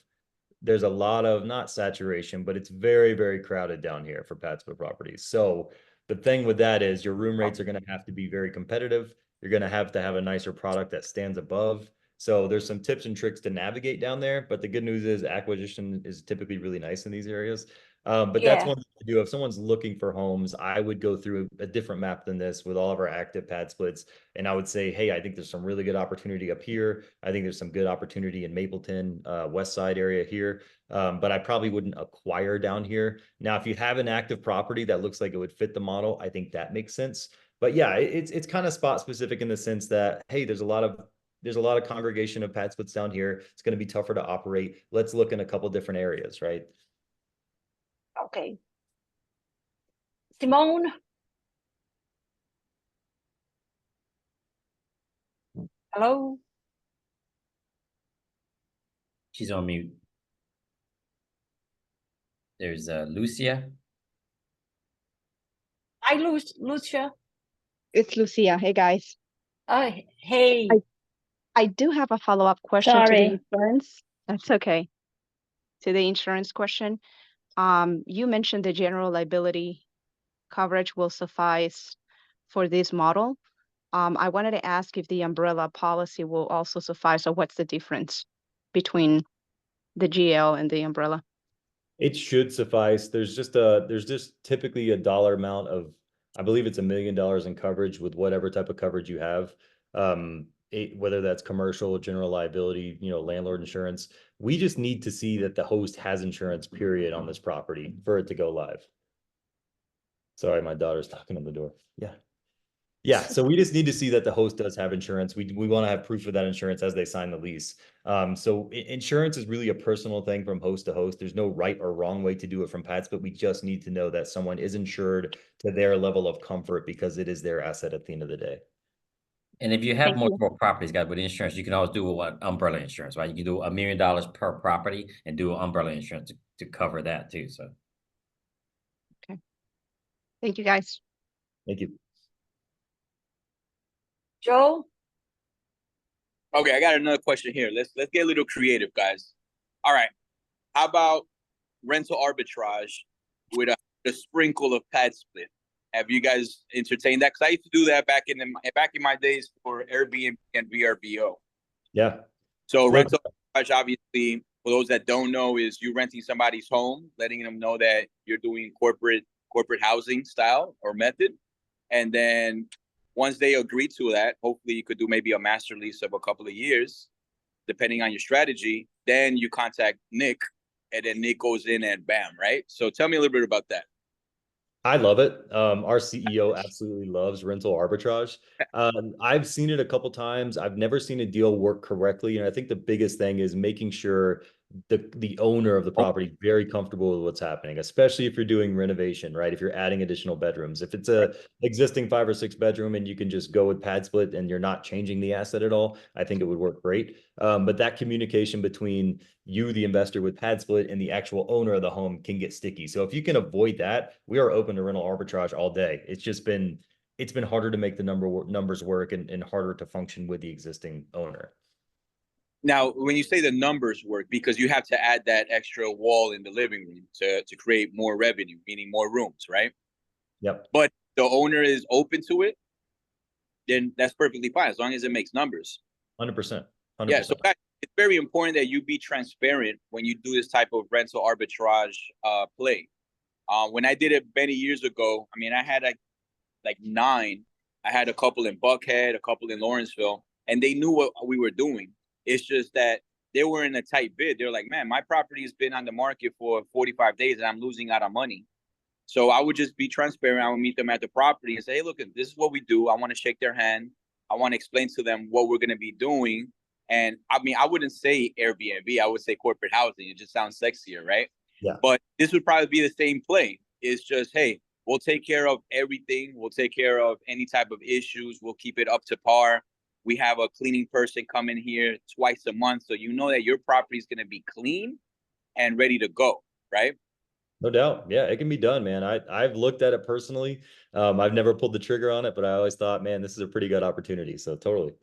not saturation, but it's very, very crowded down here for PadSplit properties. So the thing with that is your room rates are going to have to be very competitive. You're going to have a nicer product that stands above. So there's some tips and tricks to navigate down there. But the good news is acquisition is typically really nice in these areas. But that's one thing to do. If someone's looking for homes, I would go through a different map than this with all of our active PadSplits. And I would say, hey, I think there's some really good opportunity up here. I think there's some good opportunity in Mapleton, West Side area here. But I probably wouldn't acquire down here. Now, if you have an active property that looks like it would fit the model, I think that makes sense. But yeah, it's kind of spot specific in the sense that, hey, there's a lot of congregation of PadSplits down here. It's going to be tougher to operate. Let's look in a couple different areas, right? Okay. Simone? Hello? She's on mute. There's Lucia. Hi, Lucia. It's Lucia. Hey, guys. Hey. I do have a follow-up question to the Sorry. insurance. That's okay. To the insurance question. You mentioned the general liability coverage will suffice for this model. I wanted to ask if the umbrella policy will also suffice, or what's the difference between the GL and the umbrella? It should suffice. There's just typically a dollar amount of, I believe it's $1 million in coverage with whatever type of coverage you have. Whether that's commercial, general liability, landlord insurance. We just need to see that the host has insurance, period, on this property for it to go live. Sorry, my daughter's knocking on the door. Yeah. So we just need to see that the host does have insurance. We want to have proof of that insurance as they sign the lease. So insurance is really a personal thing from host to host. There's no right or wrong way to do it from PadSplit. We just need to know that someone is insured to their level of comfort because it is their asset at the end of the day. And if you have multiple properties, guys, with insurance, you can always do what umbrella insurance, right? You can do $1 million per property and do umbrella insurance to cover that too. So, okay. Thank you, guys. Thank you. Joe? Okay, I got another question here. Let's get a little creative, guys. All right. How about rental arbitrage with a sprinkle of PadSplit? Have you guys entertained that? Because I used to do that back in my days for Airbnb and VRBO. Yeah. So rental arbitrage, obviously, for those that don't know, is you renting somebody's home, letting them know that you're doing corporate housing style or method, and then once they agree to that, hopefully you could do maybe a master lease of a couple of years. depending on your strategy, then you contact Nick, and then Nick goes in and bam, right? So tell me a little bit about that. I love it. Our CEO absolutely loves rental arbitrage. I've seen it a couple times. I've never seen a deal work correctly. And I think the biggest thing is making sure the owner of the property is very comfortable with what's happening, especially if you're doing renovation, right? If you're adding additional bedrooms. If it's a existing 5 or 6 bedroom and you can just go with PadSplit and you're not changing the asset at all, I think it would work great. But that communication between you, the investor, with PadSplit and the actual owner of the home can get sticky. So if you can avoid that, we are open to rental arbitrage all day. It's been harder to make the numbers work and harder to function with the existing owner. Now, when you say the numbers work, because you have to add that extra wall in the living room to create more revenue, meaning more rooms, right? Yep. But the owner is open to it, then that's perfectly fine, as long as it makes numbers. 100%. Yeah, so guys, it's very important that you be transparent when you do this type of rental arbitrage play. When I did it many years ago, I mean, I had like 9. I had a couple in Buckhead, a couple in Lawrenceville, and they knew what we were doing. It's just that they were in a tight bid. They're like, man, my property has been on the market for 45 days and I'm losing out on money. So I would just be transparent. I would meet them at the property and say, hey, look, this is what we do. I want to shake their hand. I want to explain to them what we're going to be doing. And I mean, I wouldn't say Airbnb. I would say corporate housing. It just sounds sexier, right? Yeah. But this would probably be the same play. It's just, hey, we'll take care of everything. We'll take care of any type of issues. We'll keep it up to par. We have a cleaning person come in here twice a month. So you know that your property is going to be clean and ready to go, right? No doubt. Yeah, it can be done, man. I've looked at it personally. I've never pulled the trigger on it, but I always thought, man, this is a pretty good opportunity. So totally.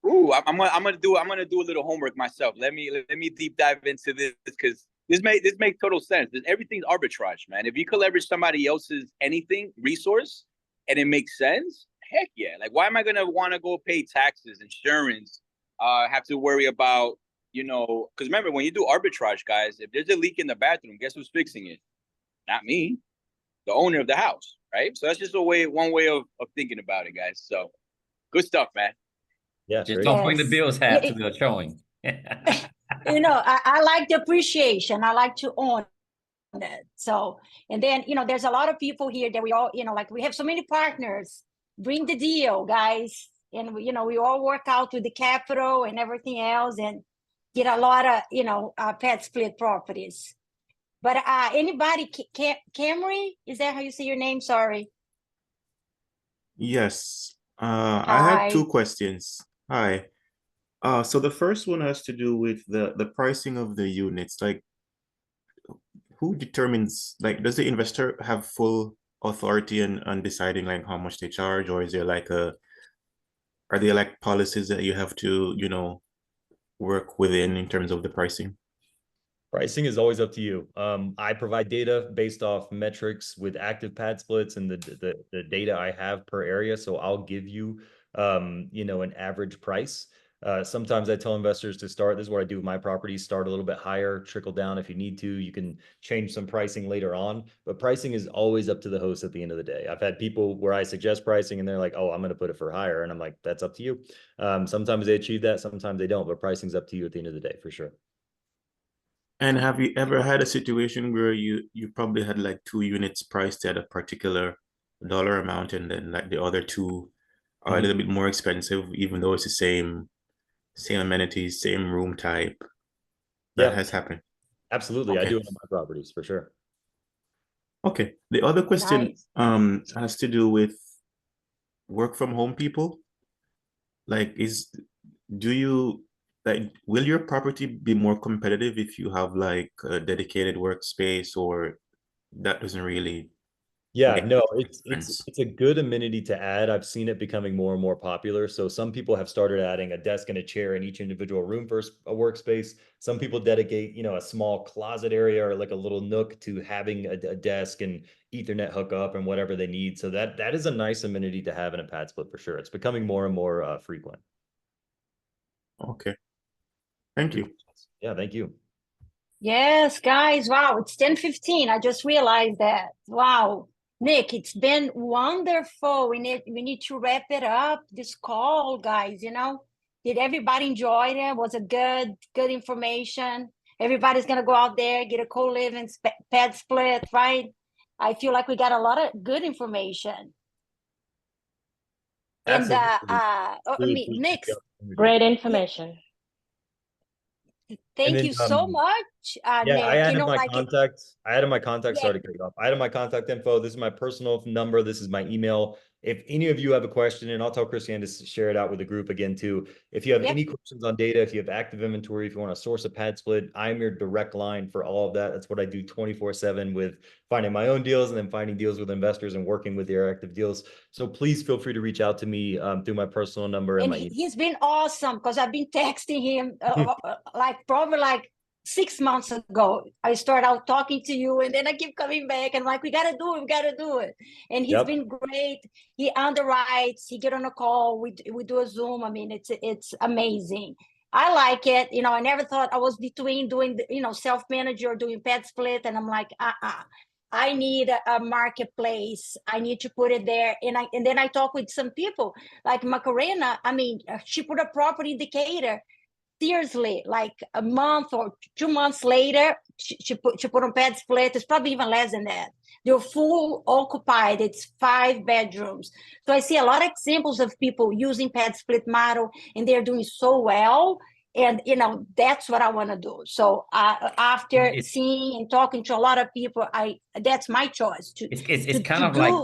Ooh, I'm gonna do a little homework myself. Let me deep dive into this because this makes total sense. Everything's arbitrage, man. If you could leverage somebody else's resource and it makes sense, heck yeah. Like, why am I gonna want to go pay taxes, insurance, have to worry about, because remember, when you do arbitrage, guys, if there's a leak in the bathroom, guess who's fixing it? Not me, the owner of the house, right? So that's just one way of thinking about it, guys. So good stuff, man. Yeah, just don't bring the Bills hat to the showing. I like the appreciation. I like to own it. So, and then, there's a lot of people here that we all, like we have so many partners. Bring the deal, guys. And, we all work out with the capital and everything else and get a lot of, PadSplit properties. But anybody, Camry, is that how you say your name? Sorry. Yes. I have 2 questions. Hi. So the first one has to do with the pricing of the units. Like, who determines, like, does the investor have full authority on deciding like how much they charge, or is there like are there like policies that you have to, work within in terms of the pricing? Pricing is always up to you. I provide data based off metrics with active PadSplits and the data I have per area. So I'll give you, an average price. Sometimes I tell investors to start, this is what I do with my properties, start a little bit higher, trickle down if you need to. You can change some pricing later on, but pricing is always up to the host at the end of the day. I've had people where I suggest pricing and they're like, oh, I'm going to put it for higher. And I'm like, that's up to you. Sometimes they achieve that, sometimes they don't, but pricing's up to you at the end of the day for sure. And have you ever had a situation where you probably had like 2 units priced at a particular dollar amount and then like the other 2 are a little bit more expensive, even though it's the same amenities, same room type? That has happened. Absolutely. Okay. I do it on my properties for sure. Okay. The other question has to do with work from home people. Like, will your property be more competitive if you have like a dedicated workspace, or that doesn't really? Yeah, make no, a it's difference? a good amenity to add. I've seen it becoming more and more popular. So some people have started adding a desk and a chair in each individual room for a workspace. Some people dedicate, a small closet area or like a little nook to having a desk and Ethernet hookup and whatever they need. So that is a nice amenity to have in a PadSplit for sure. It's becoming more and more frequent. Okay. Thank you. Yeah, thank you. Yes, guys. Wow, it's 10:15. I just realized that. Wow. Nick, it's been wonderful. We need to wrap it up, this call, guys, Did everybody enjoy it? Was it good information? Everybody's gonna go out there, get a co-living PadSplit, right? I feel like we got a lot of good information. And Nick, great information. Thank you so much, yeah, Nick. I added my like contacts. I added my contacts. Yeah. Sorry to cut you off. I added my contact info. This is my personal number. This is my email. If any of you have a question, and I'll tell Christiane to share it out with the group again too. If you have any questions on data, if you have active inventory, if you want to source a PadSplit, I'm your direct line for all of that. That's what I do 24/7 with finding my own deals and then finding deals with investors and working with their active deals. So please feel free to reach out to me through my personal number and my email. He's been awesome because I've been texting him probably 6 months ago. I started out talking to you, and then I keep coming back and we gotta do it. And he's been great. He underwrites, he get on a call, we do a Zoom. I mean, it's amazing. I like it. I never thought I was between doing self-manage or doing PadSplit, and I'm like, I need a marketplace. I need to put it there. And then I talk with some people like Macarena. I mean, she put a property indicator. Seriously, like a month or 2 months later, she put on PadSplit. It's probably even less than that. They're full occupied. It's 5 bedrooms. So I see a lot of examples of people using PadSplit model, and they're doing so well. And that's what I want to do. So after seeing and talking to a lot of people, that's my choice to. It's kind of like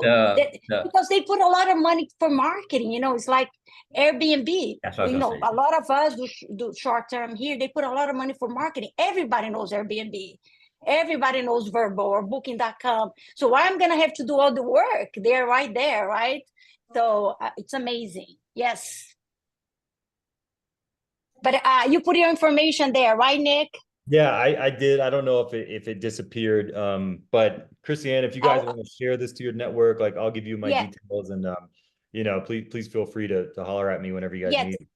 because they put a lot of money for marketing. It's like Airbnb. A lot of us do short term here. They put a lot of money for marketing. Everybody knows Airbnb. Everybody knows Vrbo or Booking.com. So why I'm gonna have to do all the work? They're right there, right? So it's amazing. Yes. But you put your information there, right, Nick? Yeah, I did. I don't know if it disappeared. But Christiane, if you guys want to share this to your network, I'll give you my details, and please feel free to holler at me whenever you guys need.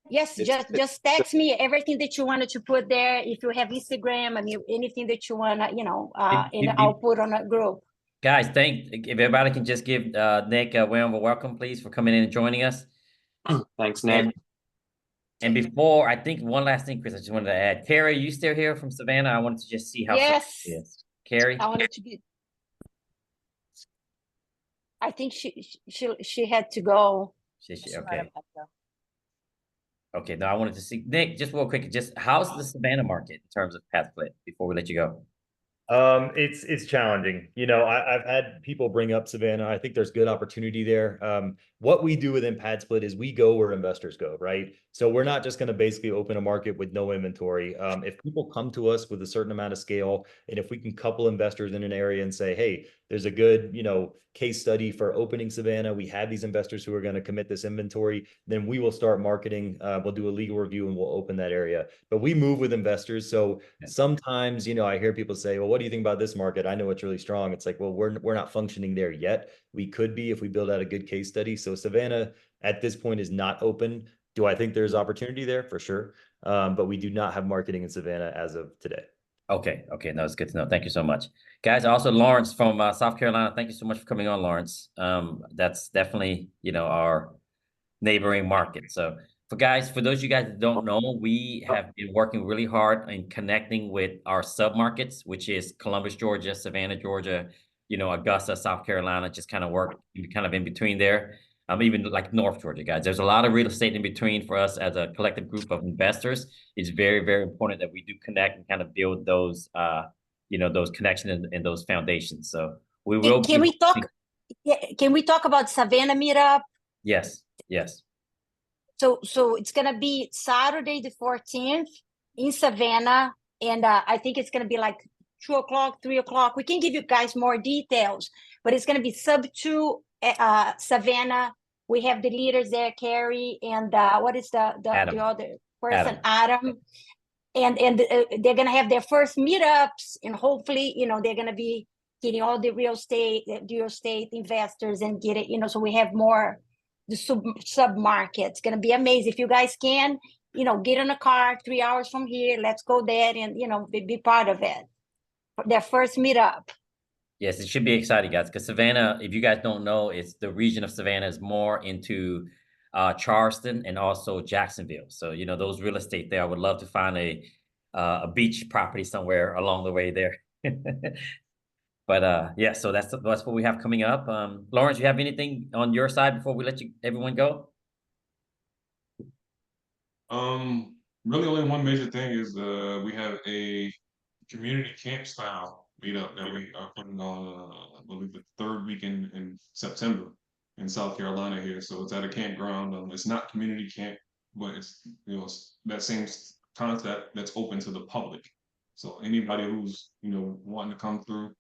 Yes, just text me everything that you wanted to put there. If you have Instagram, I mean, anything that you want, and I'll put on a group. Guys, if everybody can just give Nick a warm welcome, please, for coming in and joining us. Thanks, Nick. And before, I think one last thing, Chris, I just wanted to add. Carrie, you still here from Savannah? I wanted to just see how it is. Carrie? I wanted to be. I think she had to go. Okay. Okay, now I wanted to see Nick, just real quick, just how's the Savannah market in terms of PadSplit before we let you go? It's challenging. I've had people bring up Savannah. I think there's good opportunity there. What we do within PadSplit is we go where investors go, right? So we're not just going to basically open a market with no inventory. If people come to us with a certain amount of scale, and if we can couple investors in an area and say, hey, there's a good, case study for opening Savannah, we have these investors who are going to commit this inventory, then we will start marketing. We'll do a legal review and we'll open that area. But we move with investors. So sometimes, I hear people say, well, what do you think about this market? I know it's really strong. It's like, well, we're not functioning there yet. We could be if we build out a good case study. So Savannah at this point is not open. Do I think there's opportunity there? For sure. But we do not have marketing in Savannah as of today. Okay. No, it's good to know. Thank you so much. Guys, also Lawrence from South Carolina. Thank you so much for coming on, Lawrence. That's definitely, our neighboring market. So for those of you guys that don't know, we have been working really hard in connecting with our submarkets, which is Columbus, Georgia, Savannah, Georgia, Augusta, South Carolina, just kind of in between there. Even like North Georgia, guys. There's a lot of real estate in between for us as a collective group of investors. It's very, very important that we do connect and kind of build those, those connections and those foundations. So we will. Can we talk? Can we talk about Savannah meetup? Yes. So it's gonna be Saturday the 14th in Savannah, and I think it's gonna be like 2 o'clock, 3 o'clock. We can give you guys more details, but it's gonna be sub 2. Savannah, we have the leaders there, Carrie, and what is the other person, Adam, and they're gonna have their first meetups, and hopefully, they're gonna be getting all the real estate investors and get it, so we have more the sub market. It's gonna be amazing. If you guys can, get in a car 3 hours from here, let's go there and be part of it. Their first meetup. Yes, it should be exciting, guys, because Savannah, if you guys don't know, it's the region of Savannah is more into Charleston, and also Jacksonville. So, you know, those real estate there, I would love to find a beach property somewhere along the way there. But yeah, so that's what we have coming up. Lawrence, you have anything on your side before we let everyone go? Really only one major thing is we have a community camp style meetup that we are putting on I believe the third weekend in September in South Carolina here. So it's at a campground. It's not community camp, but it's, you know, it's that same concept that's open to the public. So anybody who's, you know, wanting to come through,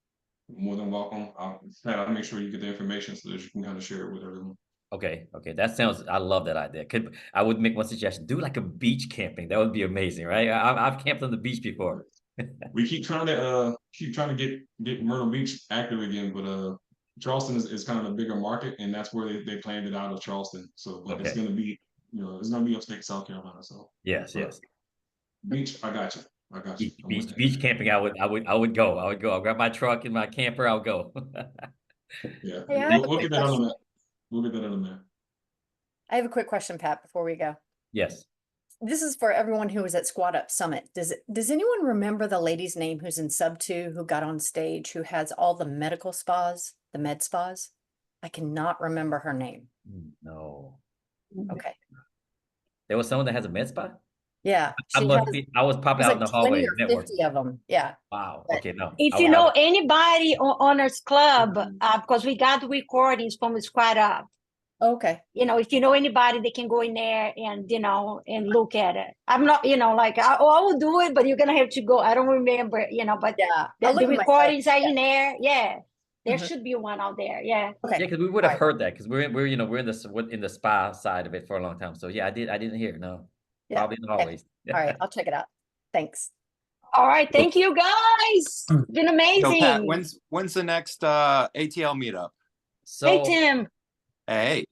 more than welcome. I'll make sure you get the information so that you can kind of share it with everyone. Okay, that sounds, I love that idea. I would make one suggestion, do like a beach camping. That would be amazing, right? I've camped on the beach before. We keep trying to get Myrtle Beach active again, but Charleston is kind of a bigger market, and that's where they planned it out of Charleston. So but it's gonna be, you know, it's gonna be upstate South Carolina. So yes. Beach, I got you. Beach camping, I would go. I'll grab my truck and my camper, I'll go. Yeah, Hey, we'll get that on the map. We'll get that on the map. I have a quick question, Pat, before we go. Yes. This is for everyone who was at Squad Up Summit. Does anyone remember the lady's name who's in sub 2 who got on stage, who has all the medical spas, the med spas? I cannot remember her name. No. Okay. There was someone that has a med spa? Yeah. I was popping out in the hallway. 20 or 50 of them. Yeah. Wow. Okay, no. If you know anybody on Owners Club, because we got recordings from Squad Up. Okay. You know, if you know anybody, they can go in there and, you know, and look at it. I'm not, you know, like, I will do it, but you're going to have to go. I don't remember, you know, but yeah, the recordings are in there. Yeah. There should be one out there. Yeah. Okay. Yeah, because we would have heard that, because we're you know, we're in the spa side of it for a long time. So yeah, I didn't hear. No. Yeah. Probably in the hallways. All right, I'll check it out. Thanks. All right. Thank you, guys. It's been amazing. So Pat, when's the next ATL meetup? So, hey, Tim. Hey,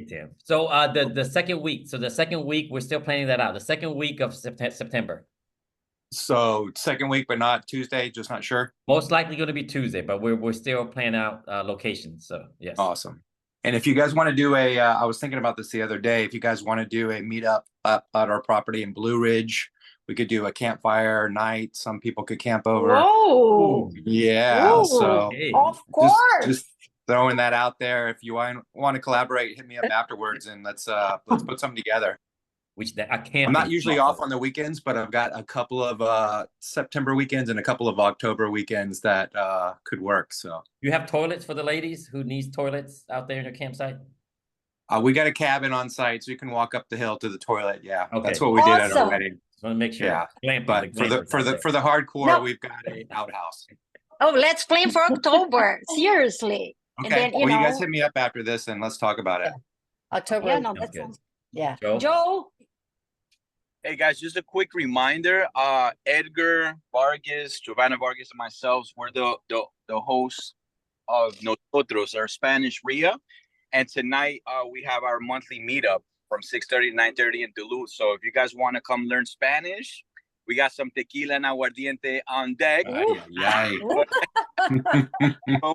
Tim. So the second week. So the second week, we're still planning that out. The second week of September. So second week, but not Tuesday, just not sure. Most likely going to be Tuesday, but we're still planning out locations. So yes. Awesome. And if you guys want to do I was thinking about this the other day. If you guys want to do a meetup up at our property in Blue Ridge, we could do a campfire night. Some people could camp over. Whoa. Yeah. Ooh, so of course. Just throwing that out there. If you want to collaborate, hit me up afterwards and let's put something together. I'm not usually off on the weekends, but I've got a couple of September weekends and a couple of October weekends that could work. So you have toilets for the ladies who needs toilets out there in your campsite? We got a cabin on site, so you can walk up the hill to the toilet. Yeah, okay. That's what we did at our wedding. Just want to make sure. Yeah, but for the hardcore, we've got an outhouse. Oh, let's plan for October. Seriously. Okay. And then, you guys hit me up after this and let's talk about it. October. Yeah, no, that sounds. Yeah. Joe. Hey guys, just a quick reminder. Edgar Vargas, Giovanna Vargas, and myself, we're the hosts of Nosotros, our Spanish RIA. And tonight we have our monthly meetup from 6:30 to 9:30 in Duluth. So if you guys want to come learn Spanish, we got some tequila and aguardiente on deck. So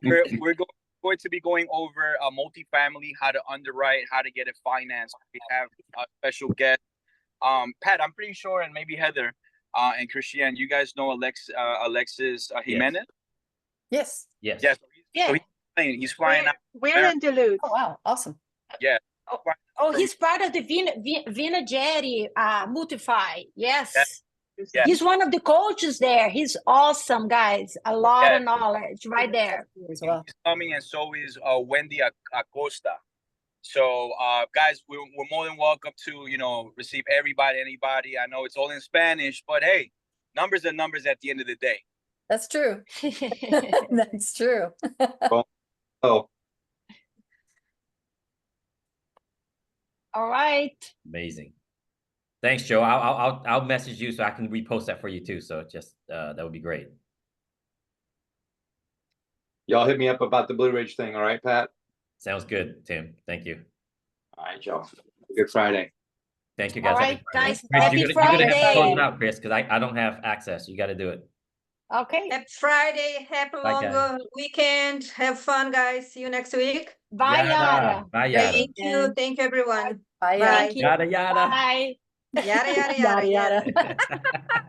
we're going to be going over multifamily, how to underwrite, how to get it financed. We have a special guest. Pat, I'm pretty sure, and maybe Heather and Christian, you guys know Alexis Jimenez? Yes. Yes. Yeah. So he's flying out. We're in Duluth. Oh, wow. Awesome. Yeah. Oh, he's part of the Vinageri Multify. Yes. Yeah. He's one of the coaches there. He's awesome, guys. A lot of knowledge right there. He's coming, and so is Wendy Acosta. So, guys, we're more than welcome to, receive anybody. I know it's all in Spanish, but hey, numbers are numbers at the end of the day. That's true. That's true. Oh. All right. Amazing. Thanks, Joe. I'll message you so I can repost that for you too. So just that would be great. Y'all hit me up about the Blue Ridge thing. All right, Pat? Sounds good, Tim. Thank you. All right, Joe. Good Friday. Thank you, guys. All right, guys. Chris, Happy you're gonna have to close Friday. it out, Chris, because I don't have access. You got to do it. Okay. Happy Friday. Happy Bye, long weekend. Have fun, guys. See you next week. Bye, Yara. Bye, Yara. Thank you. Thank you, everyone. Bye, Bye. Thank you. Yada, yada. Bye. Yada, yada, yada, Yada, yada. yada.